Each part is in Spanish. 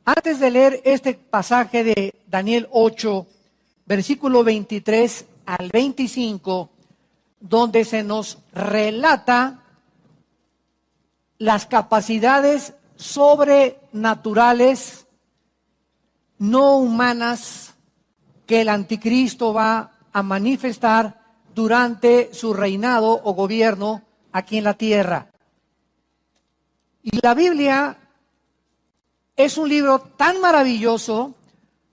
Antes de leer este pasaje de Daniel 8, versículo 23 al 25, donde se nos relata las capacidades sobrenaturales, no humanas, que el anticristo va a manifestar durante su reinado o gobierno aquí en la tierra. Y la Biblia es un libro tan maravilloso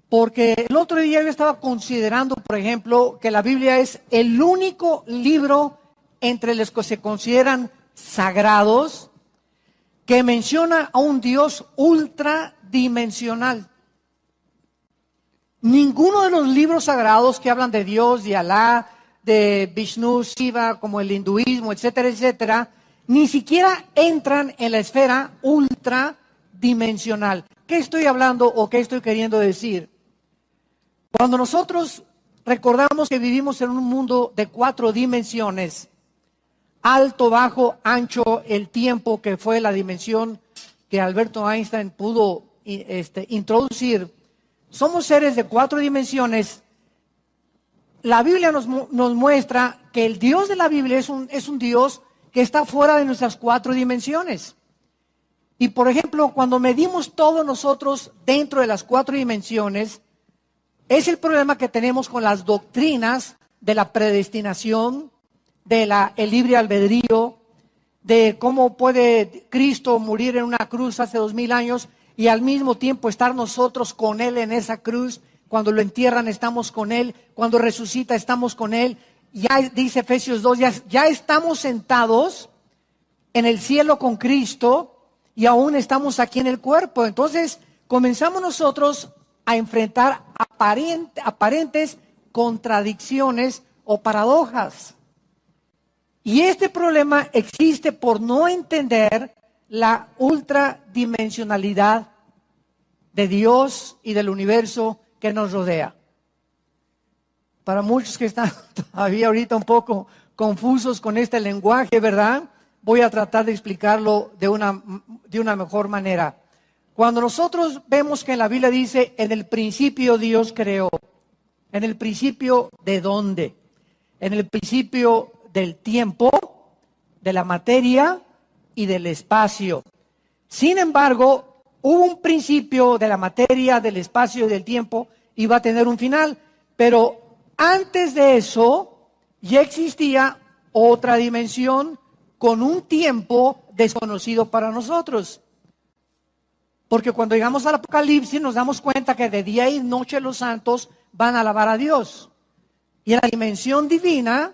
porque el otro día yo estaba considerando, por ejemplo, que la Biblia es el único libro entre los que se consideran sagrados que menciona a un Dios ultradimensional. Ninguno de los libros sagrados que hablan de Dios, de Alá, de Vishnu, Shiva, como el hinduismo, etcétera, etcétera, ni siquiera entran en la esfera ultradimensional. ¿Qué estoy hablando o qué estoy queriendo decir? Cuando nosotros recordamos que vivimos en un mundo de 4 dimensiones, alto, bajo, ancho, el tiempo, que fue la dimensión que Alberto Einstein pudo introducir, somos seres de 4 dimensiones. La Biblia nos muestra que el Dios de la Biblia es un Dios que está fuera de nuestras 4 dimensiones. Y por ejemplo, cuando medimos todos nosotros dentro de las 4 dimensiones, es el problema que tenemos con las doctrinas de la predestinación, de el libre albedrío, de cómo puede Cristo morir en una cruz hace 2000 años y al mismo tiempo estar nosotros con Él en esa cruz. Cuando lo entierran estamos con Él, cuando resucita estamos con Él. Ya dice Efesios 2, ya estamos sentados en el cielo con Cristo y aún estamos aquí en el cuerpo. Entonces comenzamos nosotros a enfrentar aparentes contradicciones o paradojas. Y este problema existe por no entender la ultradimensionalidad de Dios y del universo que nos rodea. Para muchos que están todavía ahorita un poco confusos con este lenguaje, ¿verdad? Voy a tratar de explicarlo de una mejor manera. Cuando nosotros vemos que en la Biblia dice, en el principio Dios creó, ¿en el principio de dónde? En el principio del tiempo, de la materia y del espacio. Sin embargo, hubo un principio de la materia, del espacio y del tiempo, y va a tener un final. Pero antes de eso, ya existía otra dimensión con un tiempo desconocido para nosotros. Porque cuando llegamos al Apocalipsis nos damos cuenta que de día y noche los santos van a alabar a Dios. Y en la dimensión divina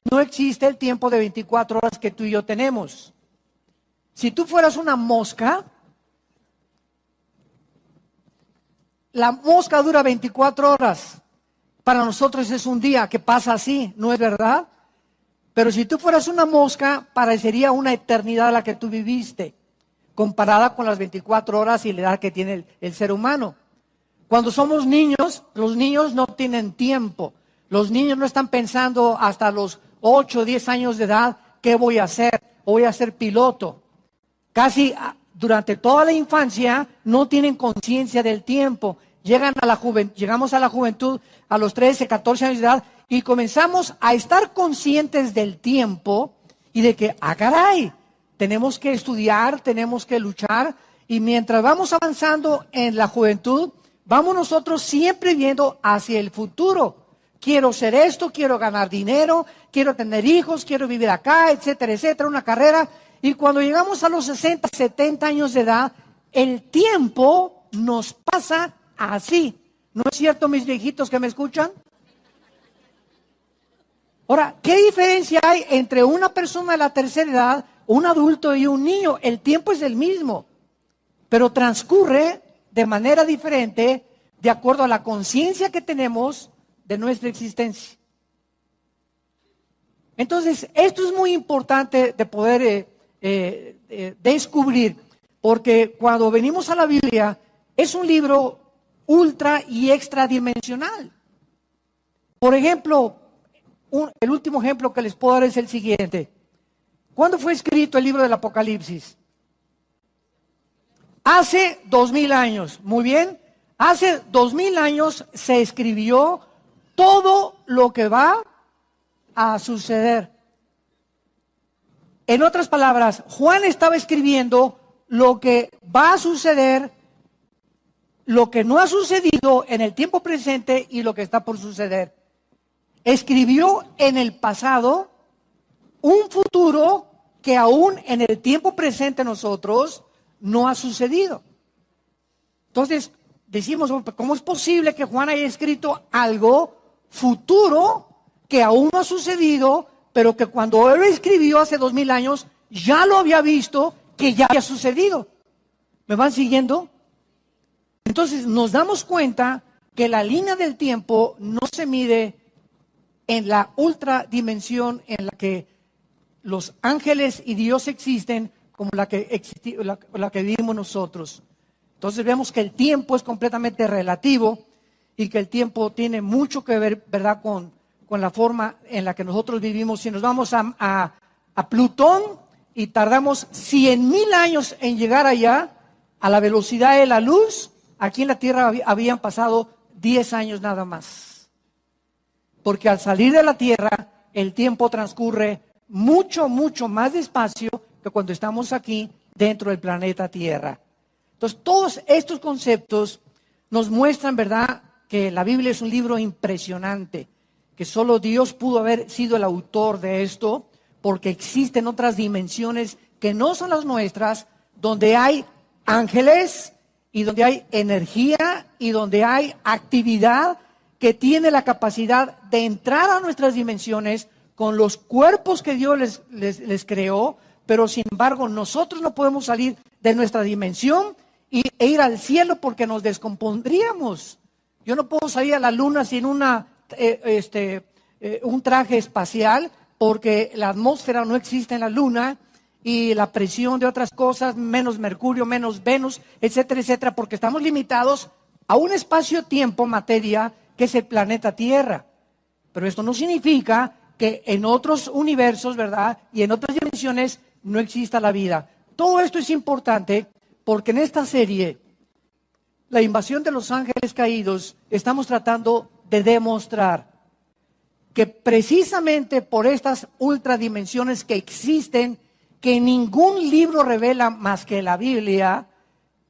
no existe el tiempo de 24 horas que tú y yo tenemos. Si tú fueras una mosca, la mosca dura 24 horas. Para nosotros es un día que pasa así, ¿no es verdad? Pero si tú fueras una mosca, parecería una eternidad la que tú viviste, comparada con las 24 horas y la edad que tiene el ser humano. Cuando somos niños, los niños no tienen tiempo. Los niños no están pensando hasta los 8 o 10 años de edad, ¿qué voy a hacer? Voy a ser piloto. Casi durante toda la infancia no tienen conciencia del tiempo. Llegamos a la juventud a los 13, 14 años de edad y comenzamos a estar conscientes del tiempo y de que, caray, tenemos que estudiar, tenemos que luchar. Y mientras vamos avanzando en la juventud, vamos nosotros siempre viendo hacia el futuro. Quiero ser esto, quiero ganar dinero, quiero tener hijos, quiero vivir acá, etcétera, etcétera, una carrera. Y cuando llegamos a los 60, 70 años de edad, el tiempo nos pasa así. ¿No es cierto, mis viejitos que me escuchan? Ahora, ¿qué diferencia hay entre una persona de la tercera edad, un adulto y un niño? El tiempo es el mismo, pero transcurre de manera diferente de acuerdo a la conciencia que tenemos de nuestra existencia. Entonces, esto es muy importante de poder descubrir, porque cuando venimos a la Biblia, es un libro ultra y extradimensional. Por ejemplo, el último ejemplo que les puedo dar es el siguiente. ¿Cuándo fue escrito el libro del Apocalipsis? Hace 2000 años, muy bien, hace 2000 años se escribió todo lo que va a suceder. En otras palabras, Juan estaba escribiendo lo que va a suceder, lo que no ha sucedido en el tiempo presente y lo que está por suceder. Escribió en el pasado un futuro que aún en el tiempo presente nosotros no ha sucedido. Entonces decimos, ¿cómo es posible que Juan haya escrito algo futuro que aún no ha sucedido, pero que cuando él escribió hace 2000 años ya lo había visto que ya había sucedido? ¿Me van siguiendo? Entonces nos damos cuenta que la línea del tiempo no se mide en la ultradimensión en la que los ángeles y Dios existen como la que vivimos nosotros. Entonces vemos que el tiempo es completamente relativo y que el tiempo tiene mucho que ver, ¿verdad?, con la forma en la que nosotros vivimos. Si nos vamos a Plutón y tardamos 100,000 años en llegar allá, a la velocidad de la luz, aquí en la Tierra habían pasado 10 años nada más. Porque al salir de la Tierra, el tiempo transcurre mucho, mucho más despacio que cuando estamos aquí dentro del planeta Tierra. Entonces, todos estos conceptos nos muestran, ¿verdad?, que la Biblia es un libro impresionante, que solo Dios pudo haber sido el autor de esto, porque existen otras dimensiones que no son las nuestras, donde hay ángeles y donde hay energía y donde hay actividad que tiene la capacidad de entrar a nuestras dimensiones con los cuerpos que Dios les creó, pero sin embargo nosotros no podemos salir de nuestra dimensión e ir al cielo porque nos descompondríamos. Yo no puedo salir a la luna sin un traje espacial porque la atmósfera no existe en la luna y la presión de otras cosas, menos Mercurio, menos Venus, etcétera, etcétera, porque estamos limitados a un espacio-tiempo, materia, que es el planeta Tierra. Pero esto no significa que en otros universos, ¿verdad?, y en otras dimensiones no exista la vida. Todo esto es importante porque en esta serie, la invasión de los ángeles caídos, estamos tratando de demostrar que precisamente por estas ultradimensiones que existen, que ningún libro revela más que la Biblia,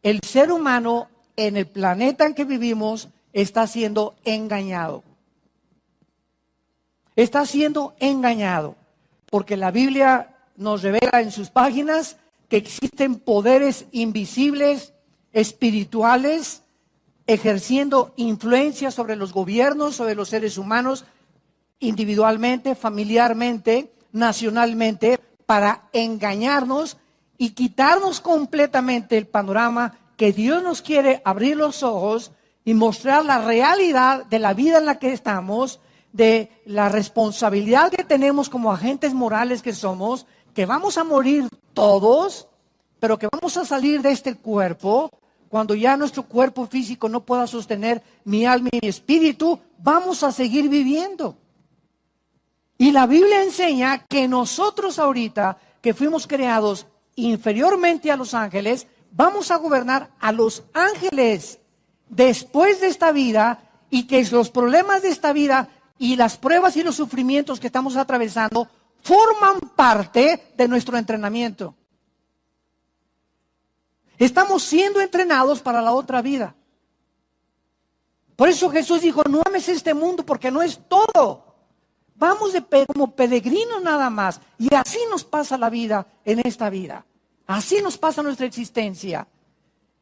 el ser humano en el planeta en que vivimos está siendo engañado. Está siendo engañado, porque la Biblia nos revela en sus páginas que existen poderes invisibles, espirituales, ejerciendo influencia sobre los gobiernos, sobre los seres humanos, individualmente, familiarmente, nacionalmente, para engañarnos y quitarnos completamente el panorama que Dios nos quiere abrir los ojos y mostrar la realidad de la vida en la que estamos, de la responsabilidad que tenemos como agentes morales que somos, que vamos a morir todos, pero que vamos a salir de este cuerpo. Cuando ya nuestro cuerpo físico no pueda sostener mi alma y mi espíritu, vamos a seguir viviendo. Y la Biblia enseña que nosotros ahorita, que fuimos creados inferiormente a los ángeles, vamos a gobernar a los ángeles después de esta vida, y que los problemas de esta vida y las pruebas y los sufrimientos que estamos atravesando forman parte de nuestro entrenamiento. Estamos siendo entrenados para la otra vida. Por eso Jesús dijo, no ames este mundo porque no es todo. Vamos como peregrinos nada más. Y así nos pasa la vida en esta vida. Así nos pasa nuestra existencia.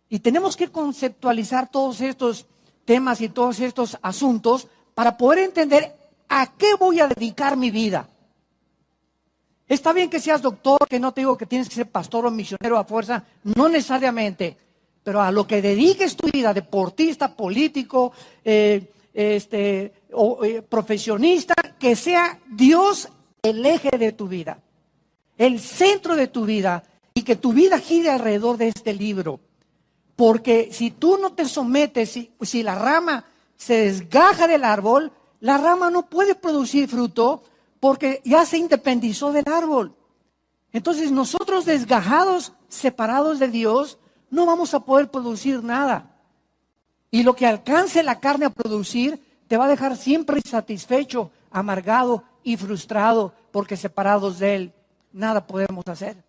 Y tenemos que conceptualizar todos estos temas y todos estos asuntos para poder entender a qué voy a dedicar mi vida. Está bien que seas doctor, que no te digo que tienes que ser pastor o misionero a fuerza, no necesariamente, pero a lo que dediques tu vida, deportista, político, profesionista, que sea Dios el eje de tu vida, el centro de tu vida, y que tu vida gire alrededor de este libro. Porque si tú no te sometes, si la rama se desgaja del árbol, la rama no puede producir fruto porque ya se independizó del árbol. Entonces nosotros, desgajados, separados de Dios, no vamos a poder producir nada. Y lo que alcance la carne a producir te va a dejar siempre insatisfecho, amargado y frustrado, porque separados de Él nada podemos hacer.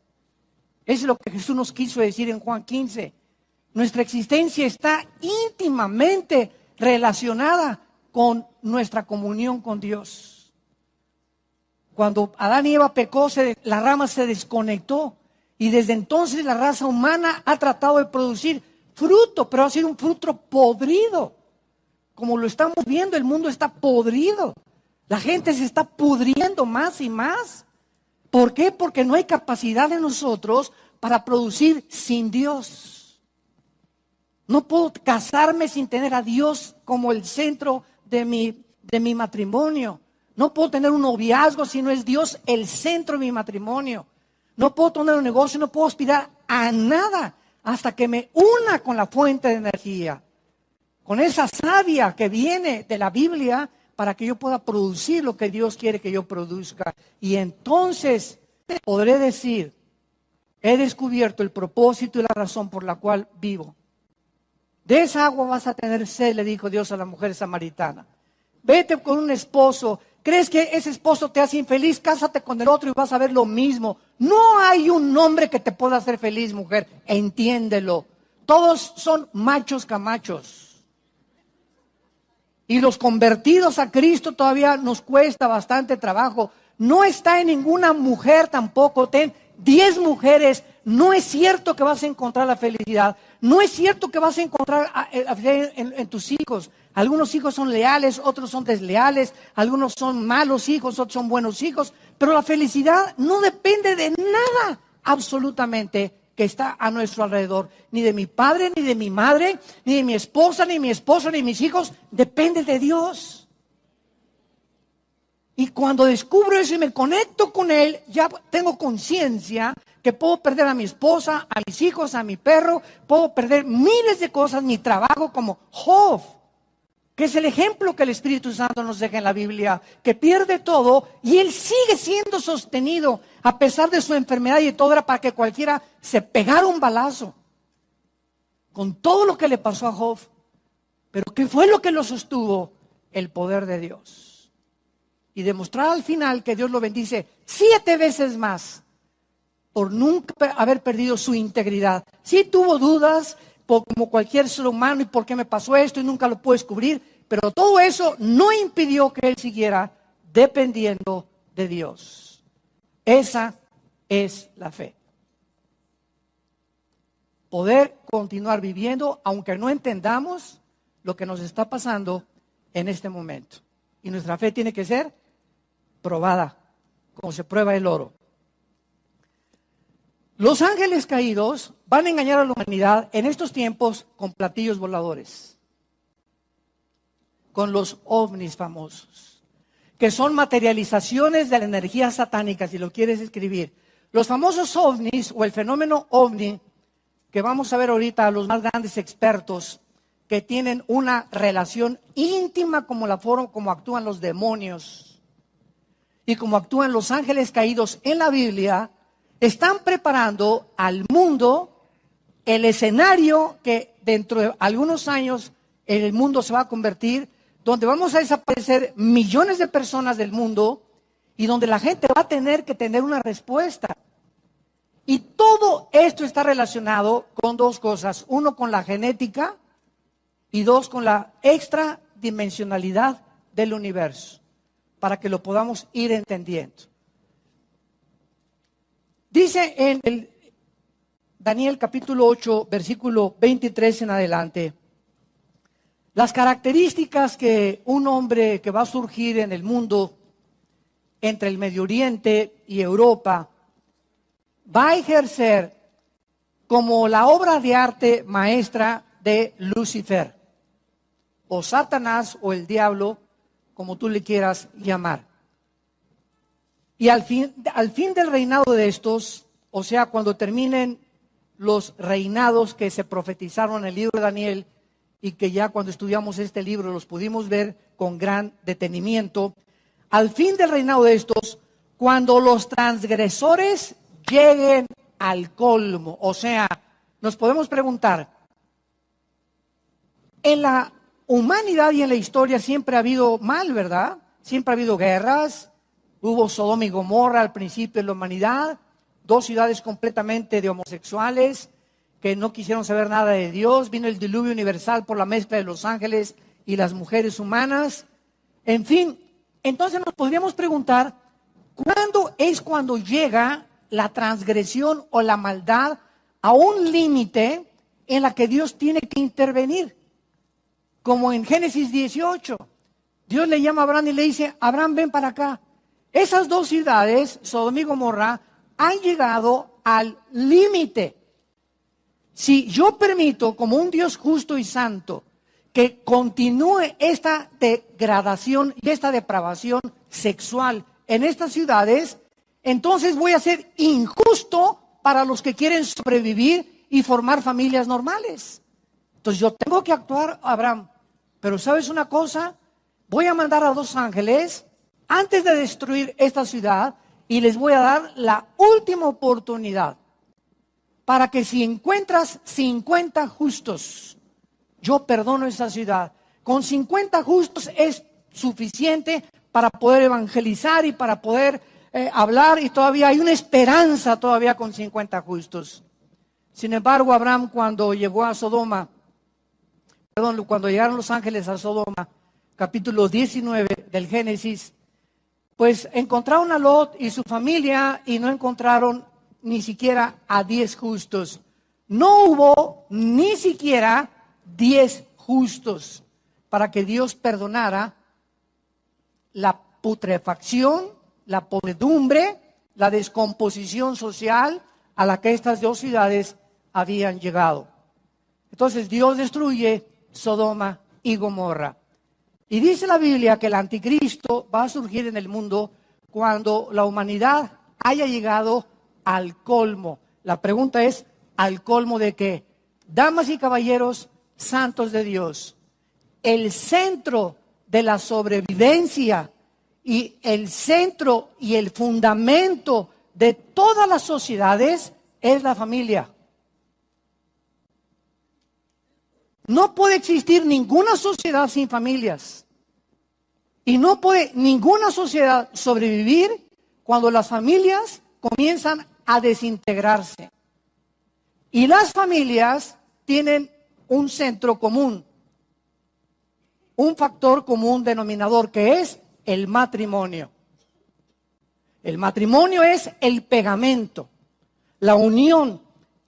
Eso es lo que Jesús nos quiso decir en Juan 15. Nuestra existencia está íntimamente relacionada con nuestra comunión con Dios. Cuando Adán y Eva pecó, la rama se desconectó. Y desde entonces la raza humana ha tratado de producir fruto, pero ha sido un fruto podrido. Como lo estamos viendo, el mundo está podrido. La gente se está pudriendo más y más. ¿Por qué? Porque no hay capacidad en nosotros para producir sin Dios. No puedo casarme sin tener a Dios como el centro de mi matrimonio. No puedo tener un noviazgo si no es Dios el centro de mi matrimonio. No puedo tener un negocio, no puedo aspirar a nada hasta que me una con la fuente de energía. Con esa savia que viene de la Biblia para que yo pueda producir lo que Dios quiere que yo produzca. Y entonces podré decir, he descubierto el propósito y la razón por la cual vivo. De esa agua vas a tener sed, le dijo Dios a la mujer samaritana. Vete con un esposo. ¿Crees que ese esposo te hace infeliz? Cásate con el otro y vas a ver lo mismo. No hay un hombre que te pueda hacer feliz, mujer. Entiéndelo. Todos son machos camachos. Y los convertidos a Cristo todavía nos cuesta bastante trabajo. No está en ninguna mujer tampoco. Ten 10 mujeres. No es cierto que vas a encontrar la felicidad. No es cierto que vas a encontrar en tus hijos. Algunos hijos son leales, otros son desleales. Algunos son malos hijos, otros son buenos hijos. Pero la felicidad no depende de nada absolutamente que está a nuestro alrededor. Ni de mi padre, ni de mi madre, ni de mi esposa, ni mi esposo, ni mis hijos. Depende de Dios. Y cuando descubro eso y me conecto con Él, ya tengo conciencia que puedo perder a mi esposa, a mis hijos, a mi perro, puedo perder miles de cosas, mi trabajo, como Job, que es el ejemplo que el Espíritu Santo nos deja en la Biblia, que pierde todo y él sigue siendo sostenido a pesar de su enfermedad, y todo era para que cualquiera se pegara un balazo con todo lo que le pasó a Job. Pero ¿qué fue lo que lo sostuvo? El poder de Dios. Y demostrar al final que Dios lo bendice 7 veces más por nunca haber perdido su integridad. Sí tuvo dudas, como cualquier ser humano, y por qué me pasó esto y nunca lo pude descubrir, pero todo eso no impidió que él siguiera dependiendo de Dios. Esa es la fe. Poder continuar viviendo aunque no entendamos lo que nos está pasando en este momento. Y nuestra fe tiene que ser probada, como se prueba el oro. Los ángeles caídos van a engañar a la humanidad en estos tiempos con platillos voladores, con los ovnis famosos, que son materializaciones de la energía satánica, si lo quieres escribir. Los famosos ovnis, o el fenómeno ovni, que vamos a ver ahorita a los más grandes expertos, que tienen una relación íntima como la forma como actúan los demonios y como actúan los ángeles caídos en la Biblia, están preparando al mundo el escenario que dentro de algunos años el mundo se va a convertir, donde vamos a desaparecer millones de personas del mundo y donde la gente va a tener que tener una respuesta. Y todo esto está relacionado con 2 cosas. 1, con la genética, y 2, con la extradimensionalidad del universo, para que lo podamos ir entendiendo. Dice en el Daniel capítulo 8, versículo 23 en adelante, las características que un hombre que va a surgir en el mundo entre el Medio Oriente y Europa va a ejercer como la obra de arte maestra de Lucifer, o Satanás, o el diablo, como tú le quieras llamar. Y al fin del reinado de estos, o sea, cuando terminen los reinados que se profetizaron en el libro de Daniel, y que ya cuando estudiamos este libro los pudimos ver con gran detenimiento, al fin del reinado de estos, cuando los transgresores lleguen al colmo, o sea, nos podemos preguntar, en la humanidad y en la historia siempre ha habido mal, ¿verdad? Siempre ha habido guerras, hubo Sodoma y Gomorra al principio de la humanidad, 2 ciudades completamente de homosexuales que no quisieron saber nada de Dios, vino el diluvio universal por la mezcla de los ángeles y las mujeres humanas, en fin. Entonces nos podríamos preguntar, ¿cuándo es cuando llega la transgresión o la maldad a un límite en la que Dios tiene que intervenir? Como en Génesis 18, Dios le llama a Abraham y le dice, Abraham, ven para acá. Esas 2 ciudades, Sodoma y Gomorra, han llegado al límite. Si yo permito, como un Dios justo y santo, que continúe esta degradación y esta depravación sexual en estas ciudades, entonces voy a ser injusto para los que quieren sobrevivir y formar familias normales. Entonces yo tengo que actuar, Abraham. Pero ¿sabes una cosa? Voy a mandar a 2 ángeles antes de destruir esta ciudad y les voy a dar la última oportunidad para que si encuentras 50 justos, yo perdono esa ciudad. Con 50 justos es suficiente para poder evangelizar y para poder hablar, y todavía hay una esperanza todavía con 50 justos. Sin embargo, Abraham cuando llegó a Sodoma, cuando llegaron los ángeles a Sodoma, capítulo 19 del Génesis, pues encontraron a Lot y su familia y no encontraron ni siquiera a 10 justos. No hubo ni siquiera 10 justos para que Dios perdonara la putrefacción, la podredumbre, la descomposición social a la que estas 2 ciudades habían llegado. Entonces Dios destruye Sodoma y Gomorra. Y dice la Biblia que el anticristo va a surgir en el mundo cuando la humanidad haya llegado al colmo. La pregunta es, ¿al colmo de qué? Damas y caballeros santos de Dios, el centro de la sobrevivencia y el centro y el fundamento de todas las sociedades es la familia. No puede existir ninguna sociedad sin familias. Y no puede ninguna sociedad sobrevivir cuando las familias comienzan a desintegrarse. Y las familias tienen un centro común, un factor común denominador que es el matrimonio. El matrimonio es el pegamento, la unión,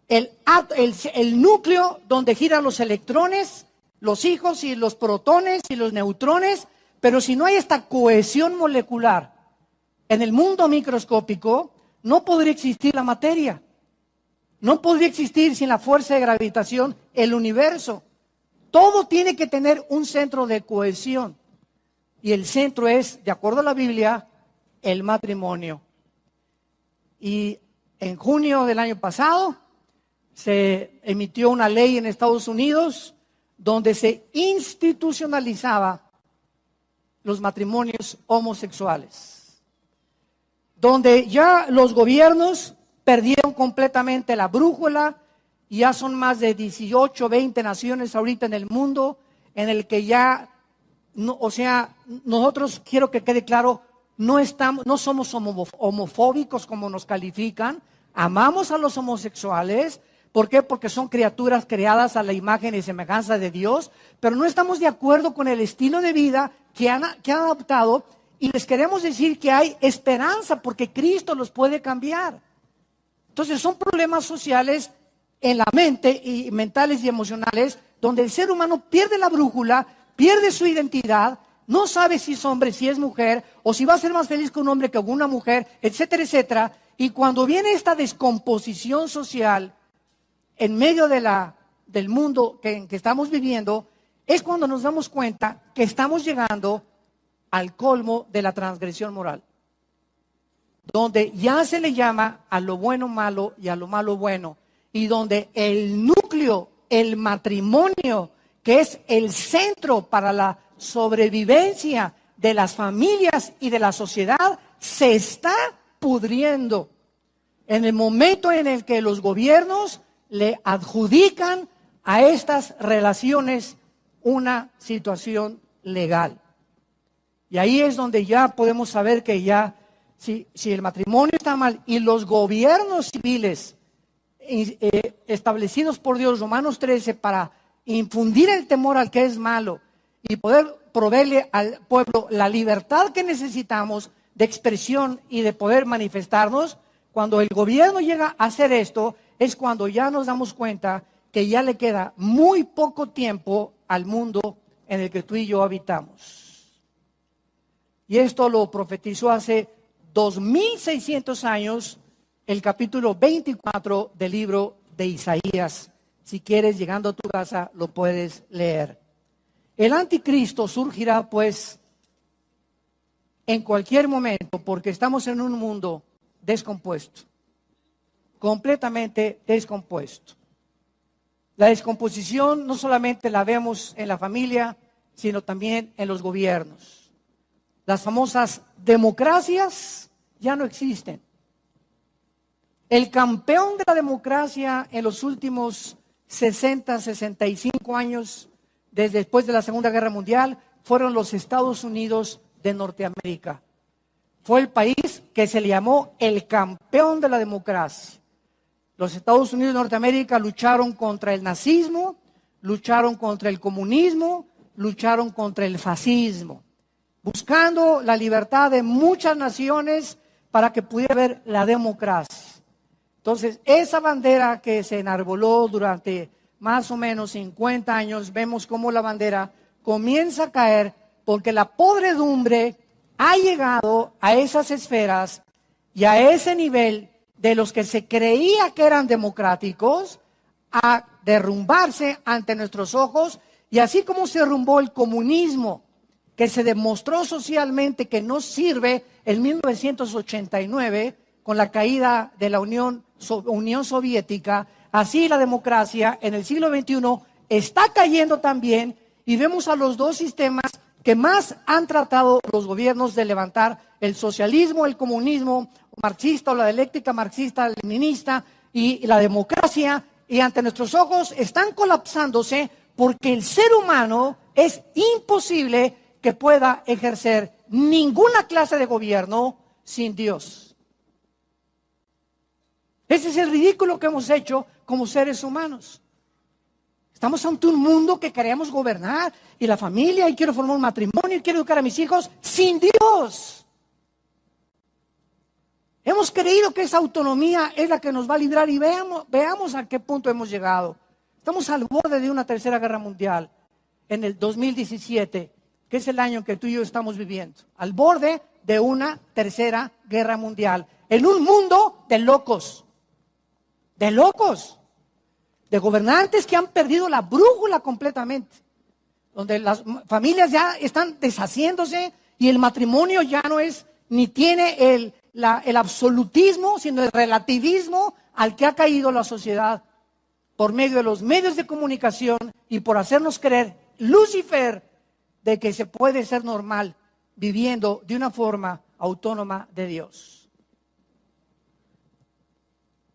el núcleo donde giran los electrones, los hijos y los protones y los neutrones, pero si no hay esta cohesión molecular en el mundo microscópico, no podría existir la materia. No podría existir sin la fuerza de gravitación el universo. Todo tiene que tener un centro de cohesión. Y el centro es, de acuerdo a la Biblia, el matrimonio. Y en junio del año pasado se emitió una ley en Estados Unidos donde se institucionalizaba los matrimonios homosexuales, donde ya los gobiernos perdieron completamente la brújula y ya son más de 18, 20 naciones ahorita en el mundo en el que ya, no, o sea, nosotros, quiero que quede claro, no somos homofóbicos como nos califican, amamos a los homosexuales. ¿Por qué? Porque son criaturas creadas a la imagen y semejanza de Dios, pero no estamos de acuerdo con el estilo de vida que han adoptado, y les queremos decir que hay esperanza porque Cristo los puede cambiar. Entonces son problemas sociales en la mente, y mentales y emocionales, donde el ser humano pierde la brújula, pierde su identidad, no sabe si es hombre, si es mujer, o si va a ser más feliz con un hombre que con una mujer, etcétera, etcétera. Y cuando viene esta descomposición social en medio del mundo en que estamos viviendo, es cuando nos damos cuenta que estamos llegando al colmo de la transgresión moral, donde ya se le llama a lo bueno malo y a lo malo bueno, y donde el núcleo, el matrimonio, que es el centro para la sobrevivencia de las familias y de la sociedad, se está pudriendo. En el momento en el que los gobiernos le adjudican a estas relaciones una situación legal. Y ahí es donde ya podemos saber que ya, si el matrimonio está mal y los gobiernos civiles establecidos por Dios, Romanos 13, para infundir el temor al que es malo y poder proveerle al pueblo la libertad que necesitamos de expresión y de poder manifestarnos, cuando el gobierno llega a hacer esto, es cuando ya nos damos cuenta que ya le queda muy poco tiempo al mundo en el que tú y yo habitamos. Y esto lo profetizó hace 2600 años el capítulo 24 del libro de Isaías. Si quieres, llegando a tu casa, lo puedes leer. El anticristo surgirá, pues, en cualquier momento, porque estamos en un mundo descompuesto, completamente descompuesto. La descomposición no solamente la vemos en la familia, sino también en los gobiernos. Las famosas democracias ya no existen. El campeón de la democracia en los últimos 60, 65 años, desde después de la Segunda Guerra Mundial, fueron los Estados Unidos de Norteamérica. Fue el país que se le llamó el campeón de la democracia. Los Estados Unidos de Norteamérica lucharon contra el nazismo, lucharon contra el comunismo, lucharon contra el fascismo, buscando la libertad de muchas naciones para que pudiera haber la democracia. Entonces, esa bandera que se enarboló durante más o menos 50 años, vemos cómo la bandera comienza a caer porque la podredumbre ha llegado a esas esferas y a ese nivel de los que se creía que eran democráticos a derrumbarse ante nuestros ojos. Y así como se derrumbó el comunismo, que se demostró socialmente que no sirve en 1989 con la caída de la Unión Soviética, así la democracia en el siglo XXI está cayendo también, y vemos a los dos sistemas que más han tratado los gobiernos de levantar: el socialismo, el comunismo marxista o la dialéctica marxista-leninista, y la democracia, y ante nuestros ojos están colapsándose porque el ser humano es imposible que pueda ejercer ninguna clase de gobierno sin Dios. Ese es el ridículo que hemos hecho como seres humanos. Estamos ante un mundo que queremos gobernar, y la familia, y quiero formar un matrimonio, y quiero educar a mis hijos sin Dios. Hemos creído que esa autonomía es la que nos va a librar, y veamos a qué punto hemos llegado. Estamos al borde de una tercera guerra mundial en el 2017, que es el año en que tú y yo estamos viviendo. Al borde de una tercera guerra mundial, en un mundo de locos, de gobernantes que han perdido la brújula completamente, donde las familias ya están deshaciéndose y el matrimonio ya no es, ni tiene el absolutismo, sino el relativismo al que ha caído la sociedad por medio de los medios de comunicación y por hacernos creer, Lucifer, de que se puede ser normal viviendo de una forma autónoma de Dios.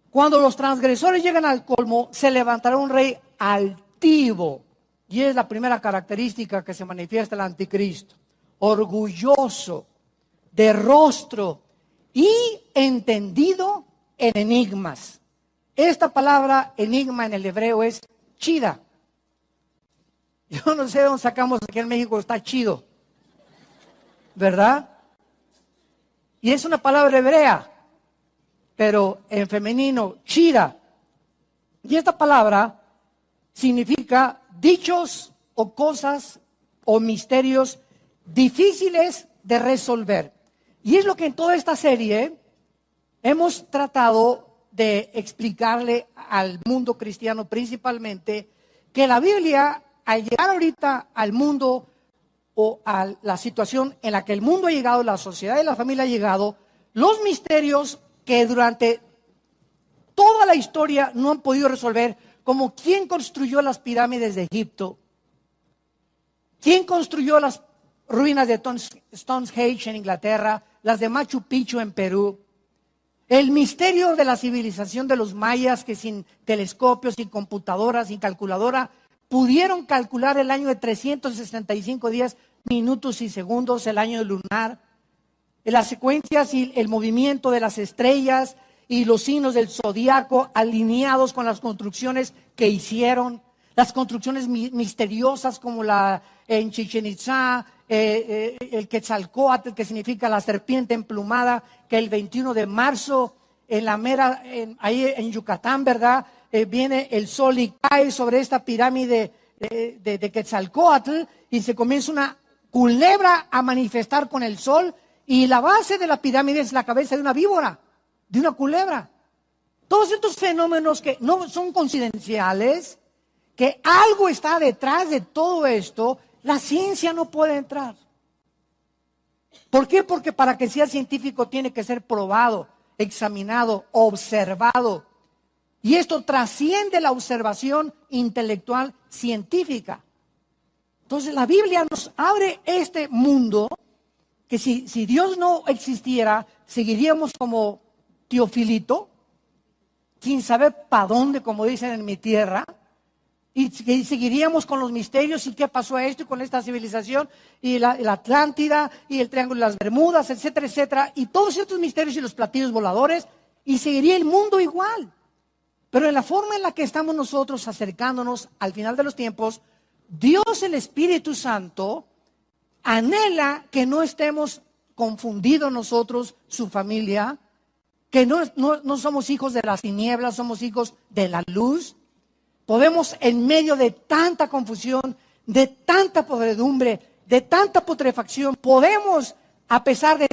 Cuando los transgresores llegan al colmo, se levantará un rey altivo. Y es la primera característica que se manifiesta el anticristo. Orgulloso, de rostro y entendido en enigmas. Esta palabra enigma en el hebreo es chida. Yo no sé de dónde sacamos aquí en México, está chido, ¿verdad? Y es una palabra hebrea, pero en femenino, chida. Y esta palabra significa dichos o cosas o misterios difíciles de resolver. Y es lo que en toda esta serie hemos tratado de explicarle al mundo cristiano principalmente, que la Biblia, al llegar ahorita al mundo o a la situación en la que el mundo ha llegado, la sociedad y la familia ha llegado, los misterios que durante toda la historia no han podido resolver, como quién construyó las pirámides de Egipto, quién construyó las ruinas de Stonehenge en Inglaterra, las de Machu Picchu en Perú, El misterio de la civilización de los mayas, que sin telescopios, sin computadoras, sin calculadora, pudieron calcular el año de 365 días, minutos y segundos, el año lunar. Las secuencias y el movimiento de las estrellas y los signos del zodiaco alineados con las construcciones que hicieron. Las construcciones misteriosas como la en Chichén Itzá, el Quetzalcóatl, que significa la serpiente emplumada, que el 21 de marzo ahí en Yucatán, ¿verdad? Viene el sol y cae sobre esta pirámide de Quetzalcóatl y se comienza una culebra a manifestar con el sol y la base de la pirámide es la cabeza de una víbora, de una culebra. Todos estos fenómenos que no son coincidenciales, que algo está detrás de todo esto, la ciencia no puede entrar. ¿Por qué? Porque para que sea científico tiene que ser probado, examinado, observado. Y esto trasciende la observación intelectual científica. Entonces la Biblia nos abre este mundo que si Dios no existiera, seguiríamos como Teofilito, sin saber para dónde, como dicen en mi tierra, y seguiríamos con los misterios y qué pasó a esto y con esta civilización y la Atlántida y el Triángulo de las Bermudas, etcétera, etcétera, y todos estos misterios y los platillos voladores, y seguiría el mundo igual. Pero en la forma en la que estamos nosotros acercándonos al final de los tiempos, Dios, el Espíritu Santo, anhela que no estemos confundidos nosotros, su familia, que no somos hijos de las tinieblas, somos hijos de la luz. Podemos, en medio de tanta confusión, de tanta podredumbre, de tanta putrefacción, podemos, a pesar de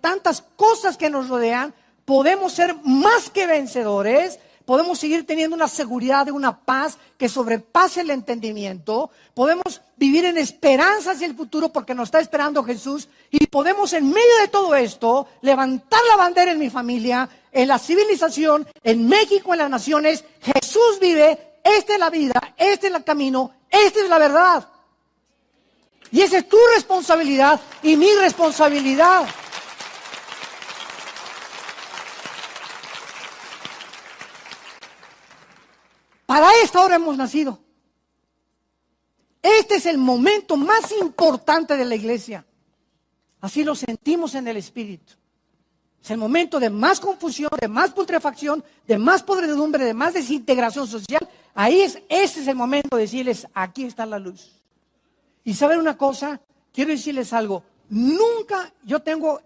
tantas cosas que nos rodean, podemos ser más que vencedores. Podemos seguir teniendo una seguridad de una paz que sobrepase el entendimiento. Podemos vivir en esperanza hacia el futuro porque nos está esperando Jesús. Y podemos en medio de todo esto levantar la bandera en mi familia, en la civilización, en México, en las naciones. Jesús vive, esta es la vida, este es el camino, esta es la verdad. Y esa es tu responsabilidad y mi responsabilidad. Para esta hora hemos nacido. Este es el momento más importante de la iglesia. Así lo sentimos en el Espíritu. Es el momento de más confusión, de más putrefacción, de más podredumbre, de más desintegración social. Ese es el momento de decirles, aquí está la luz. Y ¿saben una cosa? Quiero decirles algo.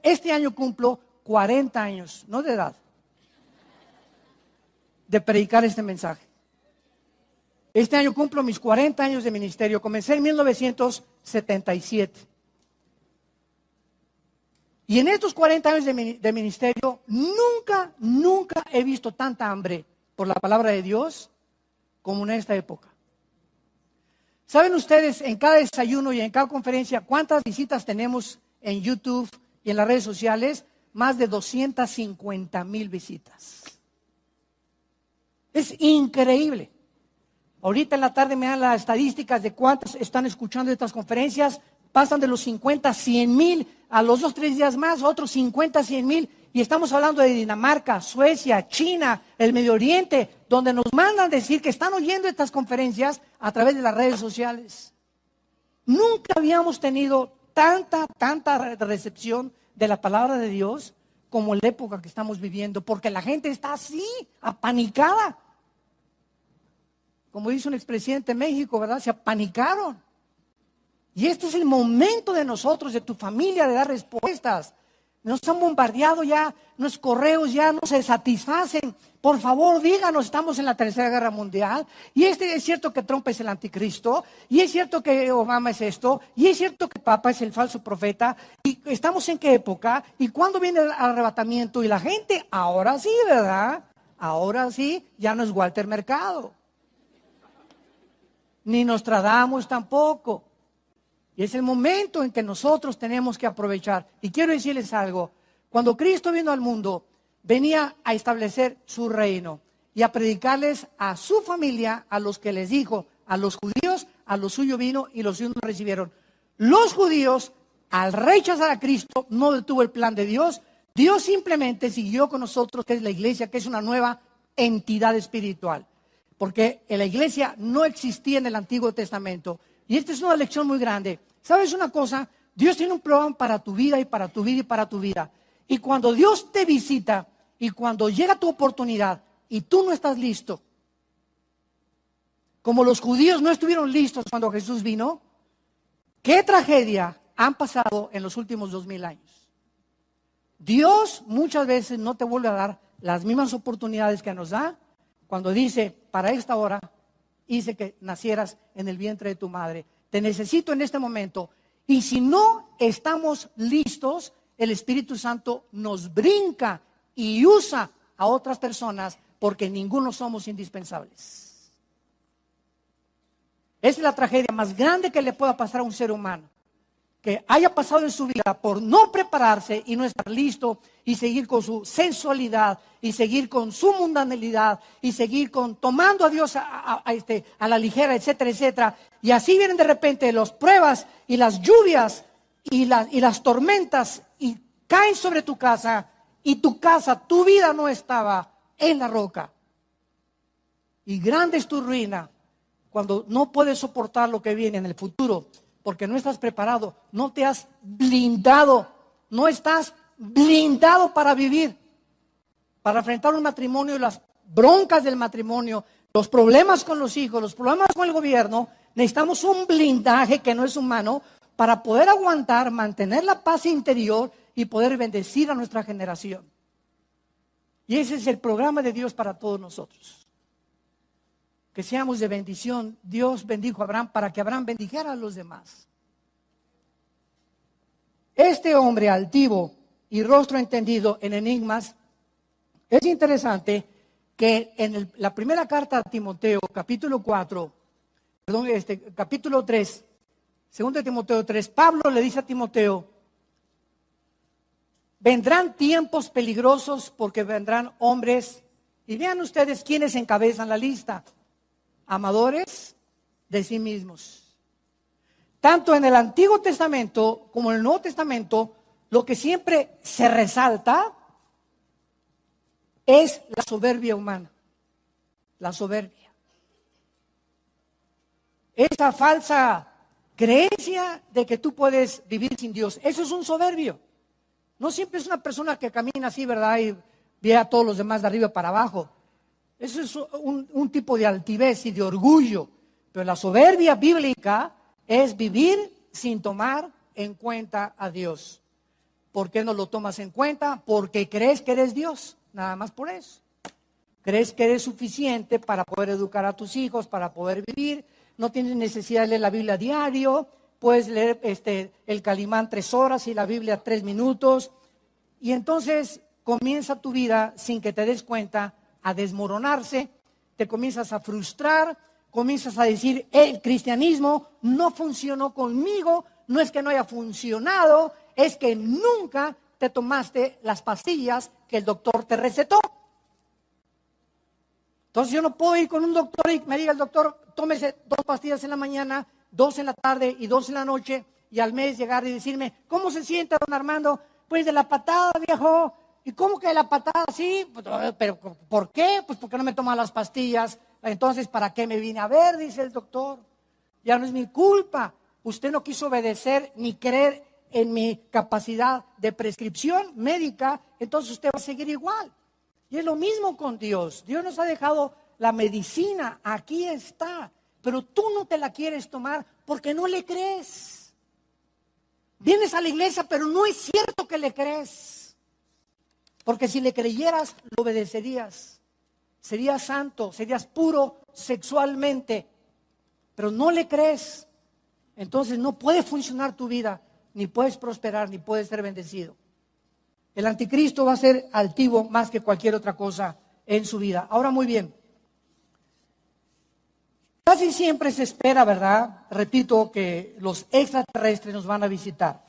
Este año cumplo 40 años, no de edad, de predicar este mensaje. Este año cumplo mis 40 años de ministerio. Comencé en 1977. Y en estos 40 años de ministerio, nunca he visto tanta hambre por la palabra de Dios como en esta época. ¿Saben ustedes en cada desayuno y en cada conferencia cuántas visitas tenemos en YouTube y en las redes sociales? Más de 250,000 visitas. Es increíble. Ahorita en la tarde me dan las estadísticas de cuántos están escuchando estas conferencias. Pasan de los 50, 100,000 a los 2-3 días más, otros 50, 100,000. Y estamos hablando de Dinamarca, Suecia, China, el Medio Oriente, donde nos mandan decir que están oyendo estas conferencias a través de las redes sociales. Nunca habíamos tenido tanta recepción de la palabra de Dios como en la época que estamos viviendo, porque la gente está así, apanicada. Como dice un expresidente de México, ¿verdad? Se apanicaron. Y este es el momento de nosotros, de tu familia, de dar respuestas. Nos han bombardeado ya, nuestros correos ya no se satisfacen. Por favor, díganos, estamos en la Tercera Guerra Mundial. Y es cierto que Trump es el anticristo. Y es cierto que Obama es esto. Y es cierto que Papa es el falso profeta. Y estamos en qué época. Y cuándo viene el arrebatamiento. Y la gente, ahora sí, ¿verdad? Ahora sí, ya no es Walter Mercado. Ni Nostradamus tampoco. Y es el momento en que nosotros tenemos que aprovechar. Y quiero decirles algo. Cuando Cristo vino al mundo, venía a establecer su reino y a predicarles a su familia, a los que les dijo, a los judíos, a los suyos vino y los suyos no recibieron. Los judíos, al rechazar a Cristo, no detuvo el plan de Dios. Dios simplemente siguió con nosotros, que es la iglesia, que es una nueva entidad espiritual. Porque la iglesia no existía en el Antiguo Testamento. Y esta es una lección muy grande. ¿Sabes una cosa? Dios tiene un programa para tu vida y para tu vida y para tu vida. Y cuando Dios te visita y cuando llega tu oportunidad y tú no estás listo, como los judíos no estuvieron listos cuando Jesús vino, ¿qué tragedia han pasado en los últimos 2000 años? Dios muchas veces no te vuelve a dar las mismas oportunidades que nos da cuando dice, para esta hora hice que nacieras en el vientre de tu madre. Te necesito en este momento. Y si no estamos listos, el Espíritu Santo nos brinca y usa a otras personas porque ninguno somos indispensables. Esa es la tragedia más grande que le pueda pasar a un ser humano. Que haya pasado en su vida por no prepararse y no estar listo y seguir con su sensualidad y seguir con su mundanalidad y seguir con tomando a Dios a la ligera, etcétera, etcétera. Y así vienen de repente las pruebas y las lluvias y las tormentas y caen sobre tu casa y tu vida no estaba en la roca. Y grande es tu ruina cuando no puedes soportar lo que viene en el futuro. Porque no estás preparado, no te has blindado, no estás blindado para vivir, para enfrentar un matrimonio y las broncas del matrimonio, los problemas con los hijos, los problemas con el gobierno. Necesitamos un blindaje que no es humano para poder aguantar, mantener la paz interior y poder bendecir a nuestra generación. Y ese es el programa de Dios para todos nosotros. Que seamos de bendición. Dios bendijo a Abraham para que Abraham bendijera a los demás. Este hombre altivo y rostro entendido en enigmas, es interesante que en la primera carta a Timoteo, capítulo 3, 2 Timoteo 3, Pablo le dice a Timoteo, vendrán tiempos peligrosos porque vendrán hombres, y vean ustedes quiénes encabezan la lista. Amadores de sí mismos. Tanto en el Antiguo Testamento como en el Nuevo Testamento, lo que siempre se resalta es la soberbia humana. La soberbia. Esa falsa creencia de que tú puedes vivir sin Dios. Eso es un soberbio. No siempre es una persona que camina así, ¿verdad? Y ve a todos los demás de arriba para abajo. Eso es un tipo de altivez y de orgullo. Pero la soberbia bíblica es vivir sin tomar en cuenta a Dios. ¿Por qué no lo tomas en cuenta? Porque crees que eres Dios, nada más por eso. Crees que eres suficiente para poder educar a tus hijos, para poder vivir. No tienes necesidad de leer la Biblia diario. Puedes leer el Calimán 3 horas y la Biblia 3 minutos. Y entonces comienza tu vida sin que te des cuenta a desmoronarse, te comienzas a frustrar, comienzas a decir, el cristianismo no funcionó conmigo, no es que no haya funcionado, es que nunca te tomaste las pastillas que el doctor te recetó. Entonces yo no puedo ir con un doctor y me diga el doctor, tómese 2 pastillas en la mañana, 2 en la tarde y 2 en la noche, y al mes llegar y decirme, ¿cómo se siente, don Armando? Pues de la patada, viejo. ¿Y cómo que de la patada? Sí, pero ¿por qué? Pues porque no me toman las pastillas. Entonces, ¿para qué me vine a ver? Dice el doctor. Ya no es mi culpa. Usted no quiso obedecer ni creer en mi capacidad de prescripción médica, entonces usted va a seguir igual. Y es lo mismo con Dios. Dios nos ha dejado la medicina, aquí está, pero tú no te la quieres tomar porque no le crees. Vienes a la iglesia, pero no es cierto que le crees. Porque si le creyeras, lo obedecerías. Serías santo, serías puro sexualmente, pero no le crees. Entonces no puede funcionar tu vida, ni puedes prosperar, ni puedes ser bendecido. El anticristo va a ser altivo más que cualquier otra cosa en su vida. Ahora, muy bien. Casi siempre se espera, ¿verdad? Repito, que los extraterrestres nos van a visitar,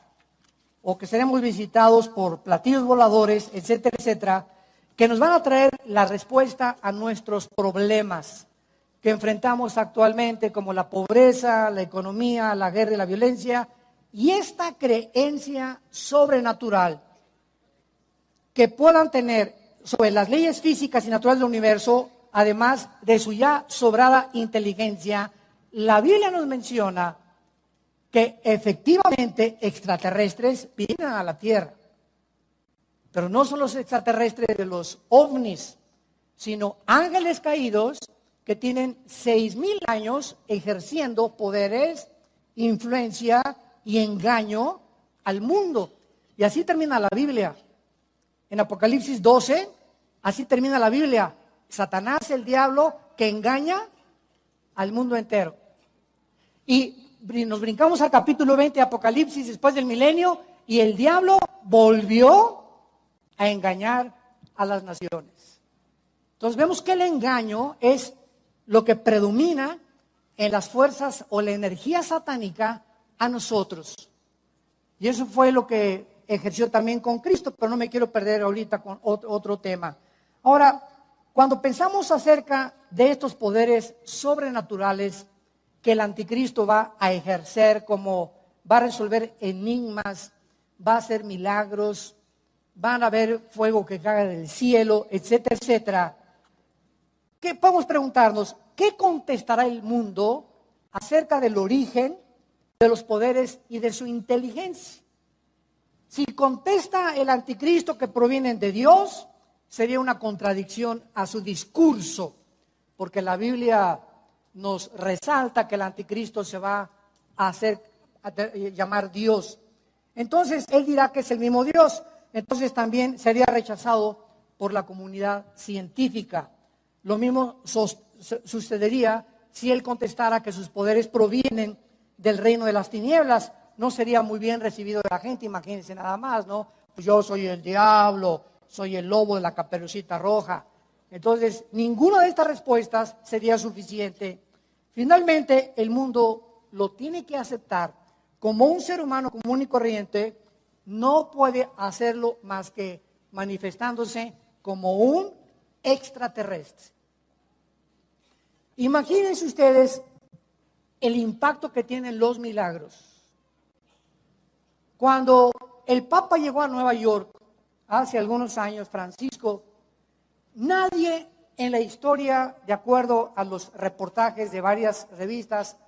o que seremos visitados por platillos voladores, etcétera, etcétera, que nos van a traer la respuesta a nuestros problemas que enfrentamos actualmente, como la pobreza, la economía, la guerra y la violencia. Y esta creencia sobrenatural que puedan tener sobre las leyes físicas y naturales del universo, además de su ya sobrada inteligencia, la Biblia nos menciona que efectivamente extraterrestres vienen a la Tierra. Pero no son los extraterrestres de los ovnis, sino ángeles caídos que tienen 6,000 años ejerciendo poderes, influencia y engaño al mundo. Y así termina la Biblia. En Apocalipsis 12, así termina la Biblia. Satanás, el diablo, que engaña al mundo entero. Y nos brincamos al capítulo 20 de Apocalipsis después del milenio, y el diablo volvió a engañar a las naciones. Entonces vemos que el engaño es lo que predomina en las fuerzas o la energía satánica a nosotros. Y eso fue lo que ejerció también con Cristo, pero no me quiero perder ahorita con otro tema. Ahora, cuando pensamos acerca de estos poderes sobrenaturales que el anticristo va a ejercer, como va a resolver enigmas, va a hacer milagros, van a haber fuego que caiga del cielo, etcétera, etcétera, ¿qué podemos preguntarnos? ¿Qué contestará el mundo acerca del origen de los poderes y de su inteligencia? Si contesta el anticristo que provienen de Dios, sería una contradicción a su discurso, porque la Biblia nos resalta que el anticristo se va a llamar Dios. Entonces él dirá que es el mismo Dios. Entonces también sería rechazado por la comunidad científica. Lo mismo sucedería si él contestara que sus poderes provienen del reino de las tinieblas. No sería muy bien recibido de la gente, imagínense nada más, ¿no? Pues yo soy el diablo, soy el lobo de la Caperucita Roja. Entonces, ninguna de estas respuestas sería suficiente. Finalmente, el mundo lo tiene que aceptar como un ser humano común y corriente. No puede hacerlo más que manifestándose como un extraterrestre. Imagínense ustedes el impacto que tienen los milagros. Cuando el Papa llegó a Nueva York hace algunos años, Francisco, nadie en la historia, de acuerdo a los reportajes de varias revistas,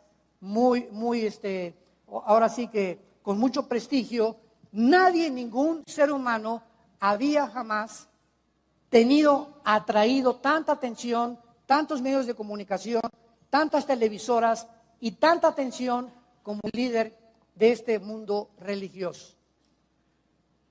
ahora sí que con mucho prestigio, nadie, ningún ser humano había jamás atraído tanta atención, tantos medios de comunicación, tantas televisoras y tanta atención como el líder de este mundo religioso.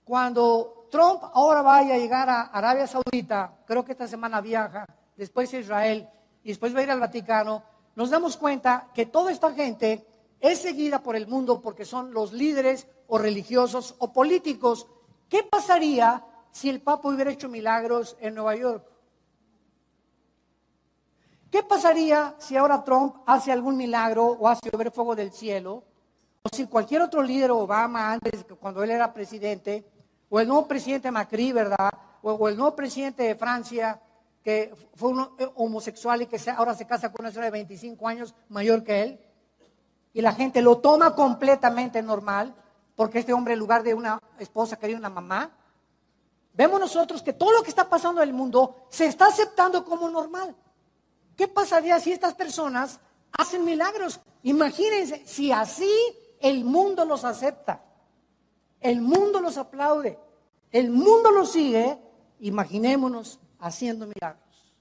Cuando Trump ahora vaya a llegar a Arabia Saudita, creo que esta semana viaja, después a Israel y después va a ir al Vaticano, nos damos cuenta que toda esta gente es seguida por el mundo porque son los líderes o religiosos o políticos. ¿Qué pasaría si el Papa hubiera hecho milagros en Nueva York? ¿Qué pasaría si ahora Trump hace algún milagro o hace llover fuego del cielo? O si cualquier otro líder, Obama, antes, cuando él era presidente, o el nuevo presidente Macri, ¿verdad? O el nuevo presidente de Francia, que fue un homosexual y que ahora se casa con una señora de 25 años mayor que él, y la gente lo toma completamente normal, porque este hombre en lugar de una esposa quería una mamá. Vemos nosotros que todo lo que está pasando en el mundo se está aceptando como normal. ¿Qué pasaría si estas personas hacen milagros? Imagínense, si así el mundo los acepta, el mundo los aplaude, el mundo los sigue, imaginémonos haciendo milagros.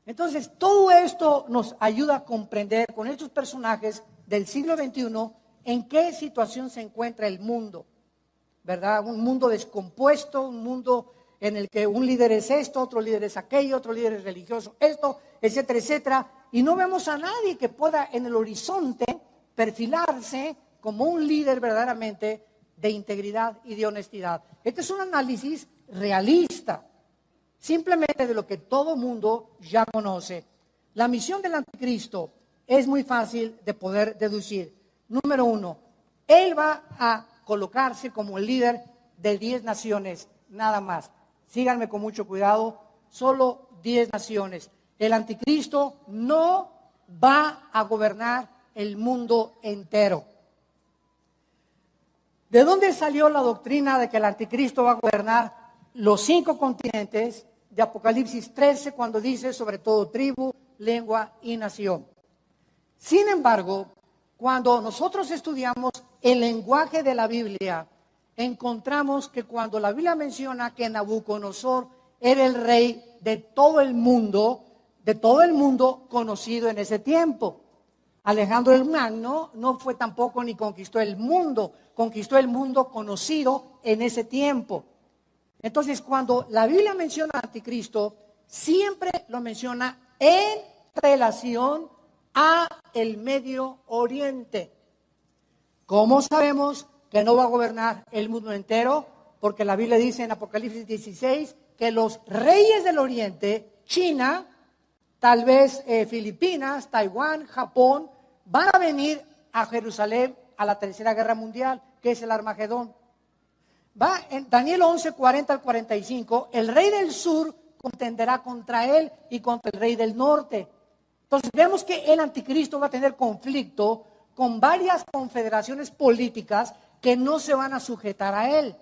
Entonces, todo esto nos ayuda a comprender con estos personajes del siglo XXI en qué situación se encuentra el mundo, ¿verdad? Un mundo descompuesto, un mundo en el que un líder es esto, otro líder es aquello, otro líder es religioso, esto, etcétera, etcétera. Y no vemos a nadie que pueda en el horizonte perfilarse como un líder verdaderamente de integridad y de honestidad. Este es un análisis realista, simplemente de lo que todo mundo ya conoce. La misión del anticristo es muy fácil de poder deducir. Número 1, él va a colocarse como el líder de 10 naciones, nada más. Síganme con mucho cuidado, solo 10 naciones. El anticristo no va a gobernar el mundo entero. ¿De dónde salió la doctrina de que el anticristo va a gobernar los 5 continentes de Apocalipsis 13 cuando dice sobre todo tribu, lengua y nación? Sin embargo, cuando nosotros estudiamos el lenguaje de la Biblia, encontramos que cuando la Biblia menciona que Nabucodonosor era el rey de todo el mundo conocido en ese tiempo. Alejandro el Magno no fue tampoco ni conquistó el mundo conocido en ese tiempo. Entonces, cuando la Biblia menciona al anticristo, siempre lo menciona en relación a el Medio Oriente. ¿Cómo sabemos que no va a gobernar el mundo entero? Porque la Biblia dice en Apocalipsis 16 que los reyes del Oriente, China, tal vez Filipinas, Taiwán, Japón, van a venir a Jerusalén a la Tercera Guerra Mundial, que es el Armagedón. Va en Daniel 11, 40 al 45, el rey del sur contenderá contra él y contra el rey del norte. Entonces vemos que el anticristo va a tener conflicto con varias confederaciones políticas que no se van a sujetar a él.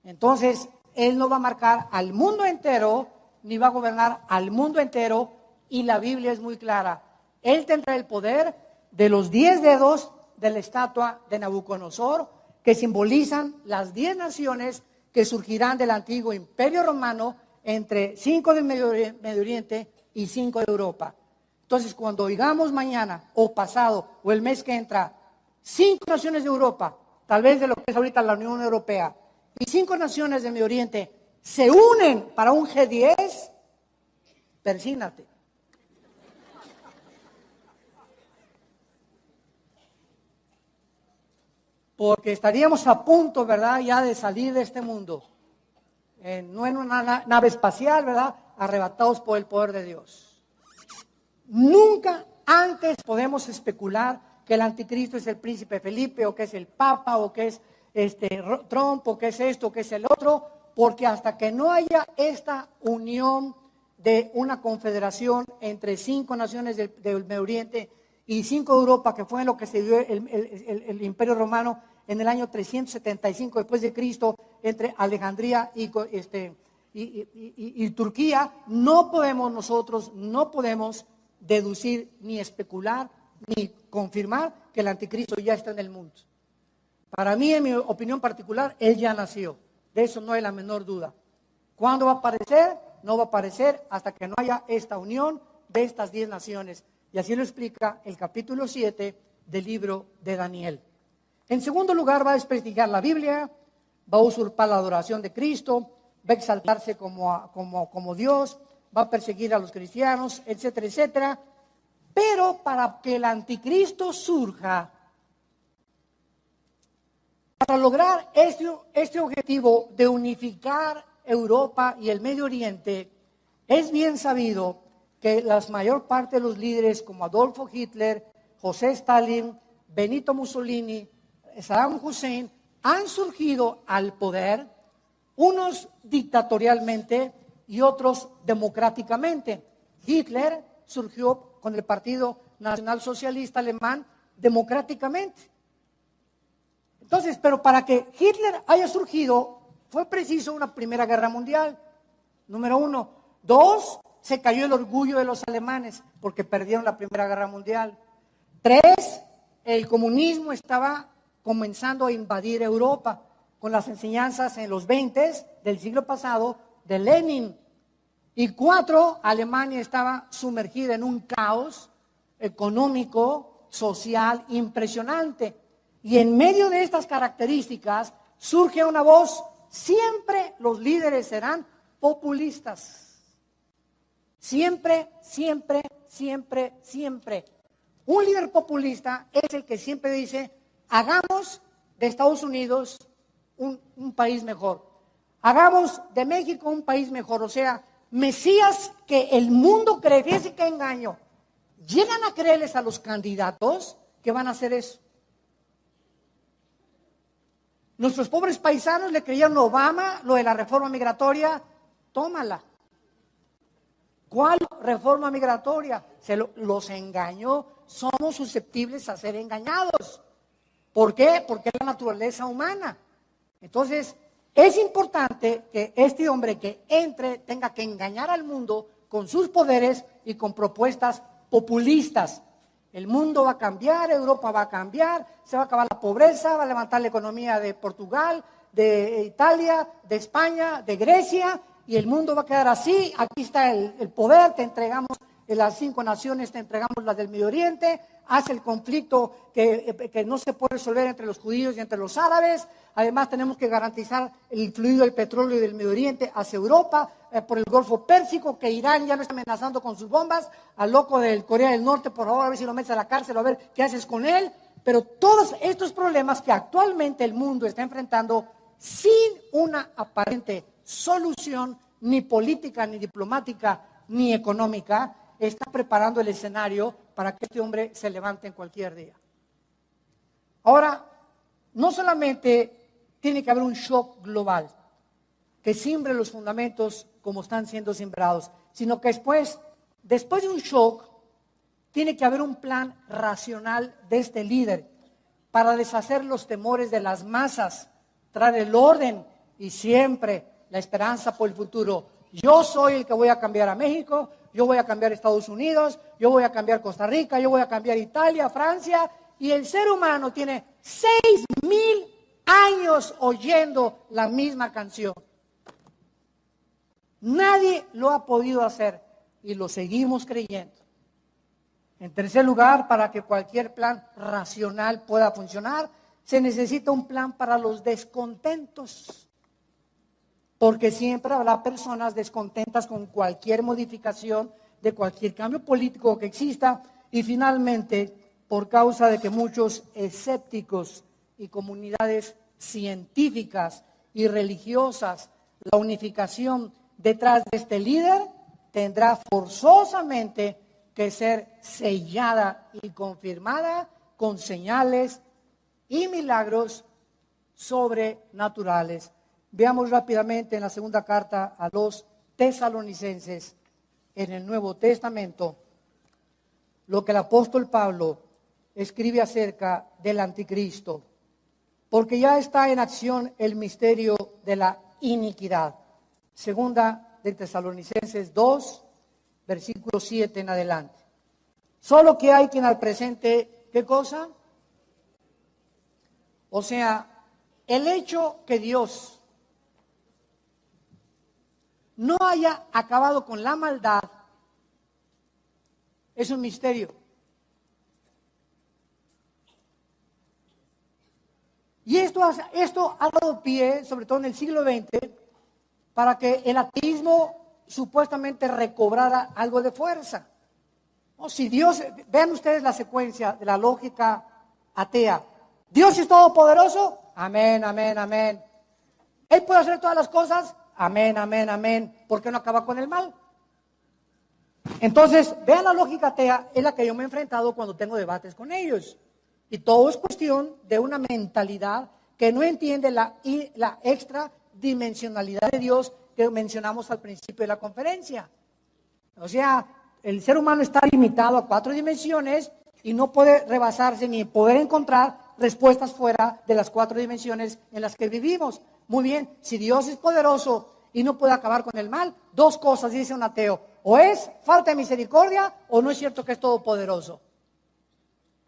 Entonces, él no va a marcar al mundo entero, ni va a gobernar al mundo entero, y la Biblia es muy clara. Él tendrá el poder de los 10 dedos de la estatua de Nabucodonosor, que simbolizan las 10 naciones que surgirán del antiguo imperio romano, entre 5 del Medio Oriente y 5 de Europa. Entonces, cuando oigamos mañana o pasado o el mes que entra 5 naciones de Europa, tal vez de lo que es ahorita la Unión Europea, y 5 naciones del Medio Oriente se unen para un G10, persínate. Porque estaríamos a punto, ¿verdad?, ya de salir de este mundo. No en una nave espacial, ¿verdad?, arrebatados por el poder de Dios. Nunca antes podemos especular que el anticristo es el príncipe Felipe, o que es el papa, o que es Trump, o que es esto, o que es el otro, porque hasta que no haya esta unión de una confederación entre 5 naciones del Medio Oriente y 5 de Europa, que fue en lo que se dio el Imperio Romano en el año 375 después de Cristo, entre Alejandría y Turquía, no podemos deducir ni especular ni confirmar que el anticristo ya está en el mundo. Para mí, en mi opinión particular, él ya nació. De eso no hay la menor duda. ¿Cuándo va a aparecer? No va a aparecer hasta que no haya esta unión de estas 10 naciones. Y así lo explica el capítulo 7 del libro de Daniel. En segundo lugar, va a desprestigiar la Biblia, va a usurpar la adoración de Cristo, va a exaltarse como Dios, va a perseguir a los cristianos, etcétera, etcétera. Pero para que el anticristo surja, para lograr este objetivo de unificar Europa y el Medio Oriente, es bien sabido que la mayor parte de los líderes como Adolfo Hitler, José Stalin, Benito Mussolini, Saddam Hussein, han surgido al poder, unos dictatorialmente y otros democráticamente. Hitler surgió con el Partido Nacional Socialista Alemán democráticamente. Entonces, pero para que Hitler haya surgido, fue preciso una Primera Guerra Mundial, número 1. 2, se cayó el orgullo de los alemanes porque perdieron la Primera Guerra Mundial. 3, el comunismo estaba comenzando a invadir Europa con las enseñanzas en los 20 del siglo pasado de Lenin. Y 4, Alemania estaba sumergida en un caos económico, social impresionante. Y en medio de estas características surge una voz: siempre los líderes serán populistas. Siempre, siempre, siempre, siempre. Un líder populista es el que siempre dice: hagamos de Estados Unidos un país mejor. Hagamos de México un país mejor. O sea, Mesías que el mundo cree, fíjense qué engaño. Llegan a creerles a los candidatos que van a hacer eso. Nuestros pobres paisanos le creyeron a Obama lo de la reforma migratoria. Tómala. ¿Cuál reforma migratoria? Los engañó. Somos susceptibles a ser engañados. ¿Por qué? Porque es la naturaleza humana. Entonces, es importante que este hombre que entre tenga que engañar al mundo con sus poderes y con propuestas populistas. El mundo va a cambiar, Europa va a cambiar, se va a acabar la pobreza, va a levantar la economía de Portugal, de Italia, de España, de Grecia, y el mundo va a quedar así. Aquí está el poder, te entregamos las 5 naciones, te entregamos las del Medio Oriente, hace el conflicto que no se puede resolver entre los judíos y entre los árabes. Además tenemos que garantizar el fluido del petróleo del Medio Oriente hacia Europa, por el Golfo Pérsico, que Irán ya no está amenazando con sus bombas. Al loco del Corea del Norte, por favor, a ver si lo metes a la cárcel, a ver qué haces con él. Pero todos estos problemas que actualmente el mundo está enfrentando sin una aparente solución, ni política, ni diplomática, ni económica, está preparando el escenario para que este hombre se levante en cualquier día. Ahora, no solamente tiene que haber un shock global que simbre los fundamentos como están siendo sembrados, sino que después de un shock, tiene que haber un plan racional de este líder para deshacer los temores de las masas, traer el orden y siempre la esperanza por el futuro. Yo soy el que voy a cambiar a México, yo voy a cambiar Estados Unidos, yo voy a cambiar Costa Rica, yo voy a cambiar Italia, Francia, y el ser humano tiene 6,000 años oyendo la misma canción. Nadie lo ha podido hacer y lo seguimos creyendo. En tercer lugar, para que cualquier plan racional pueda funcionar, se necesita un plan para los descontentos. Porque siempre habrá personas descontentas con cualquier modificación de cualquier cambio político que exista. Y finalmente, por causa de que muchos escépticos y comunidades científicas y religiosas, la unificación detrás de este líder tendrá forzosamente que ser sellada y confirmada con señales y milagros sobrenaturales. Veamos rápidamente en la segunda carta a los tesalonicenses, en el Nuevo Testamento, lo que el apóstol Pablo escribe acerca del anticristo, porque ya está en acción el misterio de la iniquidad. Segunda de Tesalonicenses 2, versículo 7 en adelante. Solo que hay quien al presente, ¿qué cosa? O sea, el hecho que Dios no haya acabado con la maldad es un misterio. Y esto ha dado pie, sobre todo en el siglo XX, para que el ateísmo supuestamente recobrara algo de fuerza. O si Dios, vean ustedes la secuencia de la lógica atea. Dios es todopoderoso, amén, amén, amén. Él puede hacer todas las cosas, amén, amén, amén. ¿Por qué no acaba con el mal? Entonces, vean la lógica atea, es la que yo me he enfrentado cuando tengo debates con ellos. Y todo es cuestión de una mentalidad que no entiende la extradimensionalidad de Dios que mencionamos al principio de la conferencia. O sea, el ser humano está limitado a 4 dimensiones y no puede rebasarse ni poder encontrar respuestas fuera de las 4 dimensiones en las que vivimos. Muy bien, si Dios es poderoso y no puede acabar con el mal, 2 cosas, dice un ateo: o es falta de misericordia o no es cierto que es todopoderoso.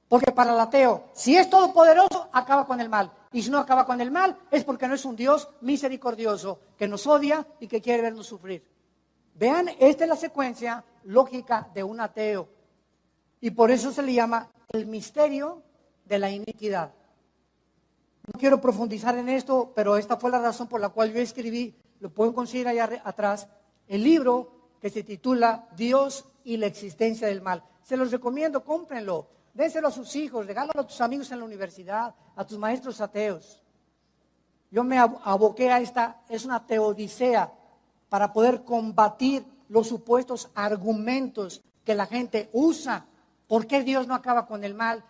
Porque para el ateo, si es todopoderoso, acaba con el mal. Y si no acaba con el mal, es porque no es un Dios misericordioso, que nos odia y que quiere vernos sufrir. Vean, esta es la secuencia lógica de un ateo. Y por eso se le llama el misterio de la iniquidad. No quiero profundizar en esto, pero esta fue la razón por la cual yo escribí, lo pueden conseguir allá atrás, el libro que se titula Dios y la existencia del mal. Se los recomiendo, cómprenlo. Déselo a sus hijos, regálalo a tus amigos en la universidad, a tus maestros ateos. Yo me aboqué a es una teodicea para poder combatir los supuestos argumentos que la gente usa. ¿Por qué Dios no acaba con el mal?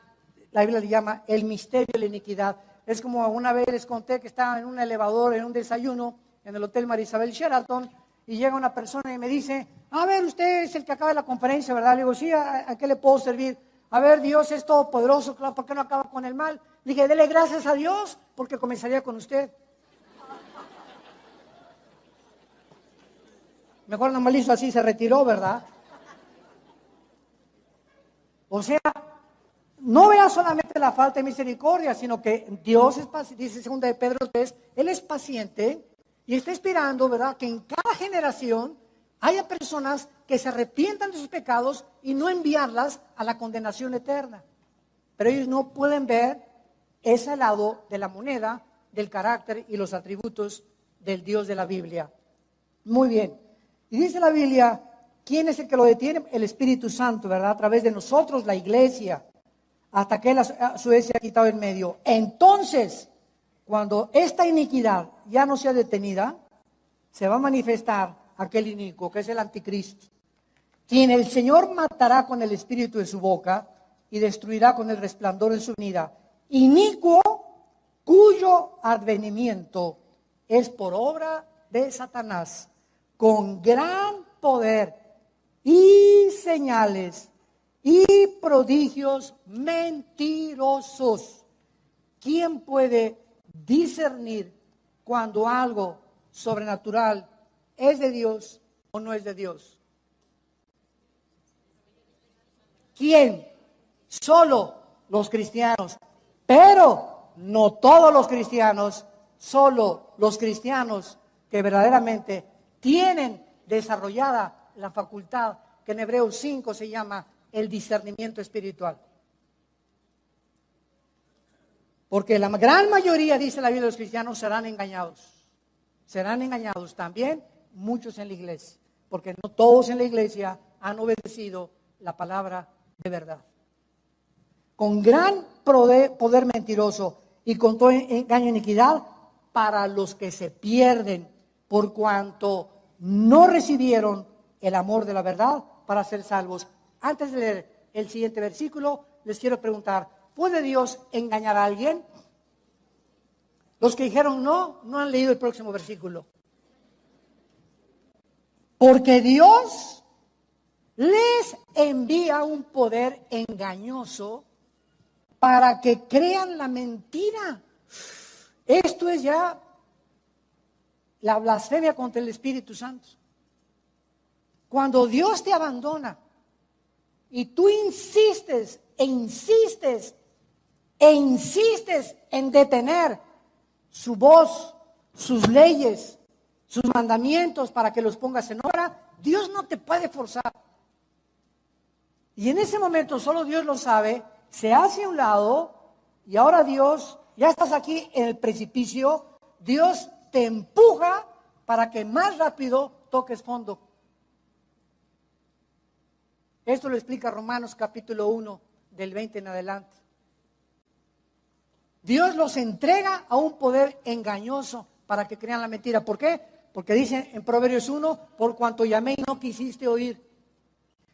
La Biblia le llama el misterio de la iniquidad. Es como una vez les conté que estaba en un elevador, en un desayuno, en el Hotel Marisabel Sheraton, y llega una persona y me dice: a ver, usted es el que acaba la conferencia, ¿verdad? Le digo: sí, ¿a qué le puedo servir? A ver, Dios es todopoderoso, claro, ¿por qué no acaba con el mal? Le dije, dele gracias a Dios porque comenzaría con usted. Mejor nomás lo hizo así, se retiró, ¿verdad? O sea, no vea solamente la falta de misericordia, sino que Dios es paciente, dice 2 de Pedro 3, Él es paciente y está esperando, ¿verdad?, que en cada generación haya personas que se arrepientan de sus pecados y no enviarlas a la condenación eterna. Pero ellos no pueden ver ese lado de la moneda, del carácter y los atributos del Dios de la Biblia. Muy bien. Y dice la Biblia, ¿quién es el que lo detiene? El Espíritu Santo, ¿verdad? A través de nosotros, la iglesia, hasta que Él a su vez se ha quitado en medio. Entonces, cuando esta iniquidad ya no sea detenida, se va a manifestar aquel inicuo, que es el anticristo, quien el Señor matará con el espíritu de su boca y destruirá con el resplandor de su venida. Inicuo, cuyo advenimiento es por obra de Satanás, con gran poder y señales y prodigios mentirosos. ¿Quién puede discernir cuando algo sobrenatural es de Dios o no es de Dios? ¿Quién? Solo los cristianos. Pero no todos los cristianos, solo los cristianos que verdaderamente tienen desarrollada la facultad que en Hebreos 5 se llama el discernimiento espiritual. Porque la gran mayoría, dice la Biblia, de los cristianos serán engañados. Serán engañados también muchos en la iglesia, porque no todos en la iglesia han obedecido la palabra de verdad. Con gran poder mentiroso y con todo engaño e iniquidad para los que se pierden por cuanto no recibieron el amor de la verdad para ser salvos. Antes de leer el siguiente versículo, les quiero preguntar, ¿puede Dios engañar a alguien? Los que dijeron no han leído el próximo versículo. Porque Dios les envía un poder engañoso para que crean la mentira. Esto es ya la blasfemia contra el Espíritu Santo. Cuando Dios te abandona y tú insistes en detener su voz, sus leyes, sus mandamientos para que los pongas en obra, Dios no te puede forzar. Y en ese momento solo Dios lo sabe, se hace a un lado y ahora Dios, ya estás aquí en el precipicio, Dios te empuja para que más rápido toques fondo. Esto lo explica Romanos capítulo 1 del 20 en adelante. Dios los entrega a un poder engañoso para que crean la mentira. ¿Por qué? Porque dice en Proverbios 1, por cuanto llamé y no quisiste oír.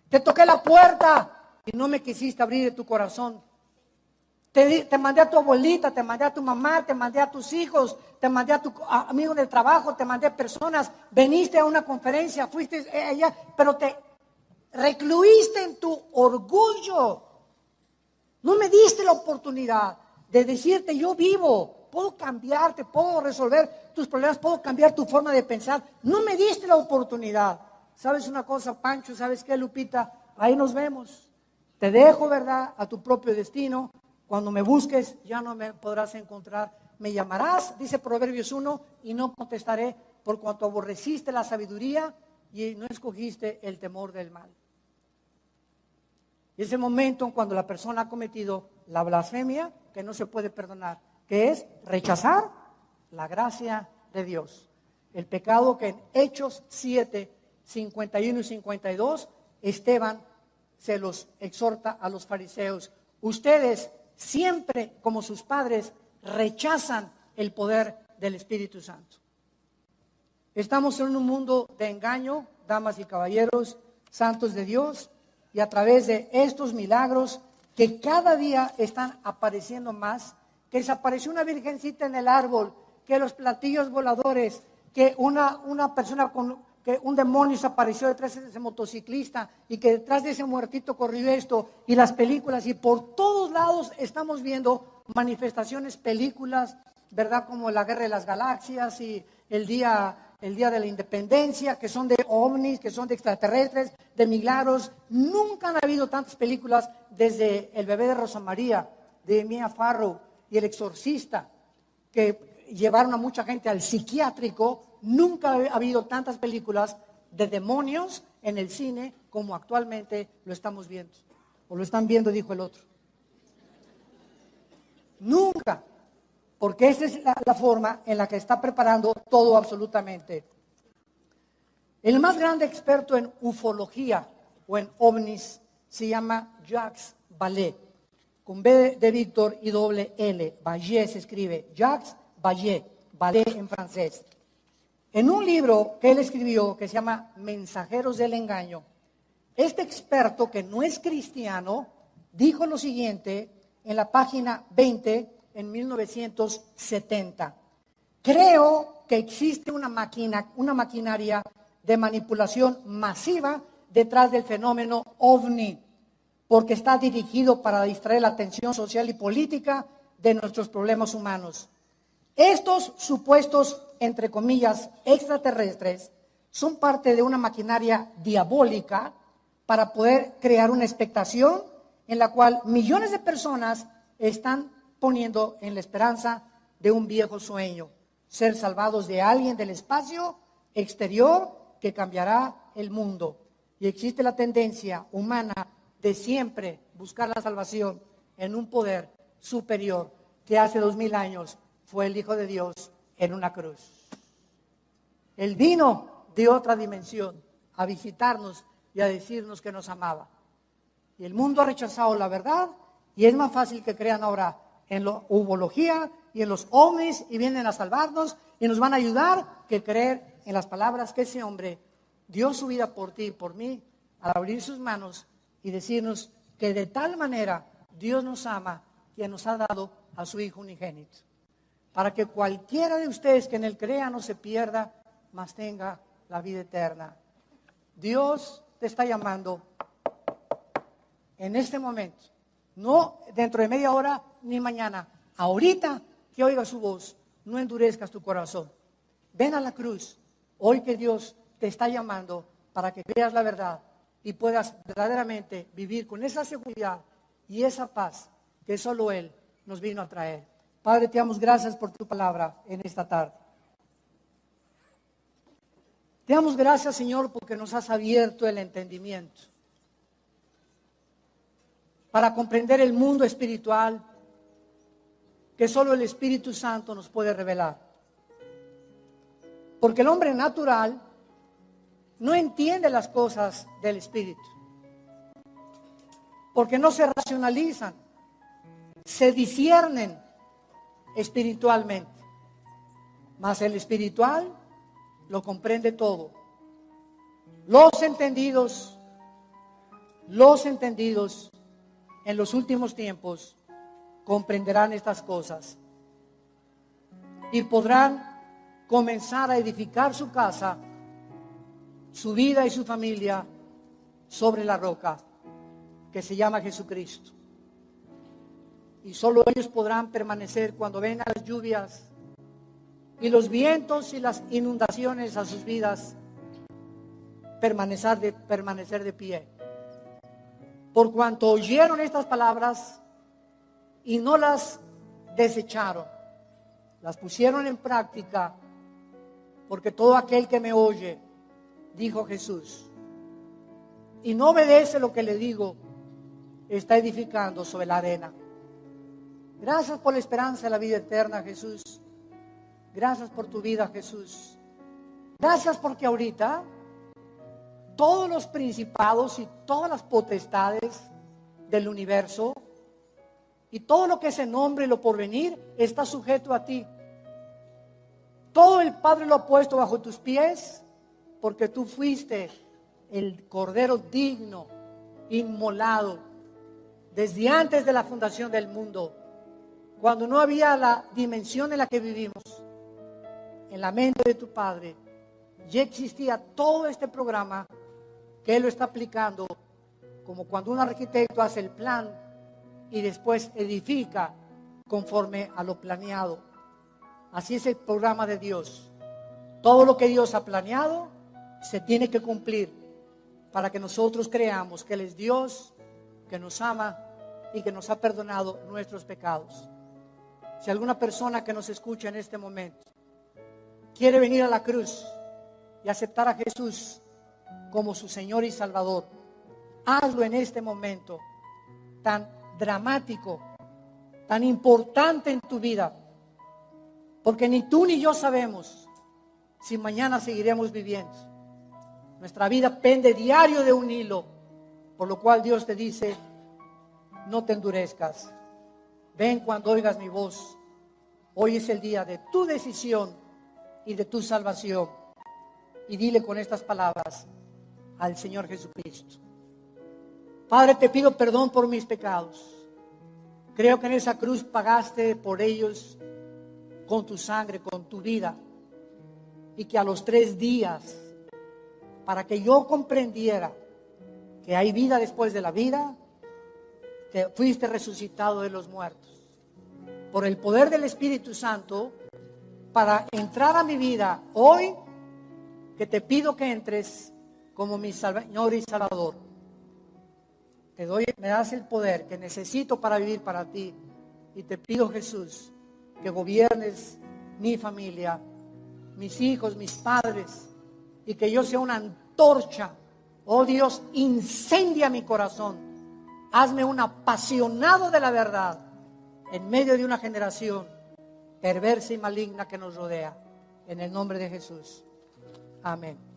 Te toqué la puerta y no me quisiste abrir de tu corazón. Te mandé a tu abuelita, te mandé a tu mamá, te mandé a tus hijos, te mandé a tu amigo del trabajo, te mandé a personas, veniste a una conferencia, fuiste allá, pero te recluiste en tu orgullo. No me diste la oportunidad de decirte, yo vivo, puedo cambiarte, puedo resolver tus problemas, puedo cambiar tu forma de pensar. No me diste la oportunidad. ¿Sabes una cosa, Pancho? ¿Sabes qué, Lupita? Ahí nos vemos. Te dejo, ¿verdad?, a tu propio destino. Cuando me busques, ya no me podrás encontrar. Me llamarás, dice Proverbios 1, y no contestaré, por cuanto aborreciste la sabiduría y no escogiste el temor del mal. Y es el momento cuando la persona ha cometido la blasfemia que no se puede perdonar, que es rechazar la gracia de Dios. El pecado que en Hechos 7, 51 y 52, Esteban se los exhorta a los fariseos. Ustedes siempre, como sus padres, rechazan el poder del Espíritu Santo. Estamos en un mundo de engaño, damas y caballeros, santos de Dios, y a través de estos milagros que cada día están apareciendo más, que desapareció una virgencita en el árbol, que los platillos voladores, que una persona que un demonio se apareció detrás de ese motociclista y que detrás de ese muertito corrió esto, y las películas, y por todos lados estamos viendo manifestaciones, películas, ¿verdad? Como la Guerra de las Galaxias y el día de la Independencia, que son de ovnis, que son de extraterrestres, de milagros. Nunca han habido tantas películas desde El bebé de Rosa María, de Mia Farrow, y El exorcista, que llevaron a mucha gente al psiquiátrico. Nunca ha habido tantas películas de demonios en el cine como actualmente lo estamos viendo. O lo están viendo, dijo el otro. Nunca. Porque esa es la forma en la que está preparando todo absolutamente. El más grande experto en ufología o en ovnis se llama Jacques Vallée, con B de Víctor y doble L. Vallée se escribe, Jacques Vallée, Vallée en francés. En un libro que él escribió que se llama Mensajeros del Engaño, este experto, que no es cristiano, dijo lo siguiente en la página 20 en 1970. Creo que existe una maquinaria de manipulación masiva detrás del fenómeno ovni, porque está dirigido para distraer la atención social y política de nuestros problemas humanos. Estos supuestos, entre comillas, extraterrestres, son parte de una maquinaria diabólica para poder crear una expectación en la cual millones de personas están poniendo en la esperanza de un viejo sueño, ser salvados de alguien del espacio exterior que cambiará el mundo. Y existe la tendencia humana de siempre buscar la salvación en un poder superior que hace 2000 años fue el Hijo de Dios en una cruz. Él vino de otra dimensión a visitarnos y a decirnos que nos amaba. Y el mundo ha rechazado la verdad, y es más fácil que crean ahora en la ufología y en los ovnis y vienen a salvarnos y nos van a ayudar, que creer en las palabras que ese hombre dio su vida por ti y por mí, al abrir sus manos y decirnos que de tal manera Dios nos ama, que nos ha dado a su Hijo unigénito, para que cualquiera de ustedes que en él crea no se pierda, mas tenga la vida eterna. Dios te está llamando en este momento, no dentro de media hora ni mañana, ahorita que oigas su voz, no endurezcas tu corazón. Ven a la cruz, hoy que Dios te está llamando para que creas la verdad y puedas verdaderamente vivir con esa seguridad y esa paz que solo Él nos vino a traer. Padre, te damos gracias por tu palabra en esta tarde. Te damos gracias, Señor, porque nos has abierto el entendimiento para comprender el mundo espiritual que solo el Espíritu Santo nos puede revelar. Porque el hombre natural no entiende las cosas del Espíritu, porque no se racionalizan, se disciernen espiritualmente. Mas el espiritual lo comprende todo. Los entendidos en los últimos tiempos comprenderán estas cosas y podrán comenzar a edificar su casa, su vida y su familia sobre la roca que se llama Jesucristo. Y solo ellos podrán permanecer cuando vengan las lluvias y los vientos y las inundaciones a sus vidas, permanecer de pie. Por cuanto oyeron estas palabras y no las desecharon, las pusieron en práctica, porque todo aquel que me oye, dijo Jesús, y no obedece lo que le digo, está edificando sobre la arena. Gracias por la esperanza de la vida eterna, Jesús. Gracias por tu vida, Jesús. Gracias porque ahorita todos los principados y todas las potestades del universo y todo lo que es en nombre y lo porvenir está sujeto a ti. Todo el Padre lo ha puesto bajo tus pies, porque tú fuiste el Cordero digno, inmolado, desde antes de la fundación del mundo, cuando no había la dimensión en la que vivimos. En la mente de tu Padre ya existía todo este programa que Él lo está aplicando, como cuando un arquitecto hace el plan y después edifica conforme a lo planeado. Así es el programa de Dios. Todo lo que Dios ha planeado se tiene que cumplir para que nosotros creamos que Él es Dios, que nos ama y que nos ha perdonado nuestros pecados. Si alguna persona que nos escucha en este momento quiere venir a la cruz y aceptar a Jesús como su Señor y Salvador, hazlo en este momento tan dramático, tan importante en tu vida, porque ni tú ni yo sabemos si mañana seguiremos viviendo. Nuestra vida pende diario de un hilo, por lo cual Dios te dice: no te endurezcas, ven cuando oigas mi voz. Hoy es el día de tu decisión y de tu salvación. Y dile con estas palabras al Señor Jesucristo: Padre, te pido perdón por mis pecados. Creo que en esa cruz pagaste por ellos con tu sangre, con tu vida, y que a los 3 días, para que yo comprendiera que hay vida después de la vida, te fuiste resucitado de los muertos por el poder del Espíritu Santo para entrar a mi vida hoy, que te pido que entres como mi Señor y Salvador. Me das el poder que necesito para vivir para ti, y te pido, Jesús, que gobiernes mi familia, mis hijos, mis padres, y que yo sea una antorcha. Oh Dios, incendia mi corazón. Hazme un apasionado de la verdad en medio de una generación perversa y maligna que nos rodea. En el nombre de Jesús. Amén.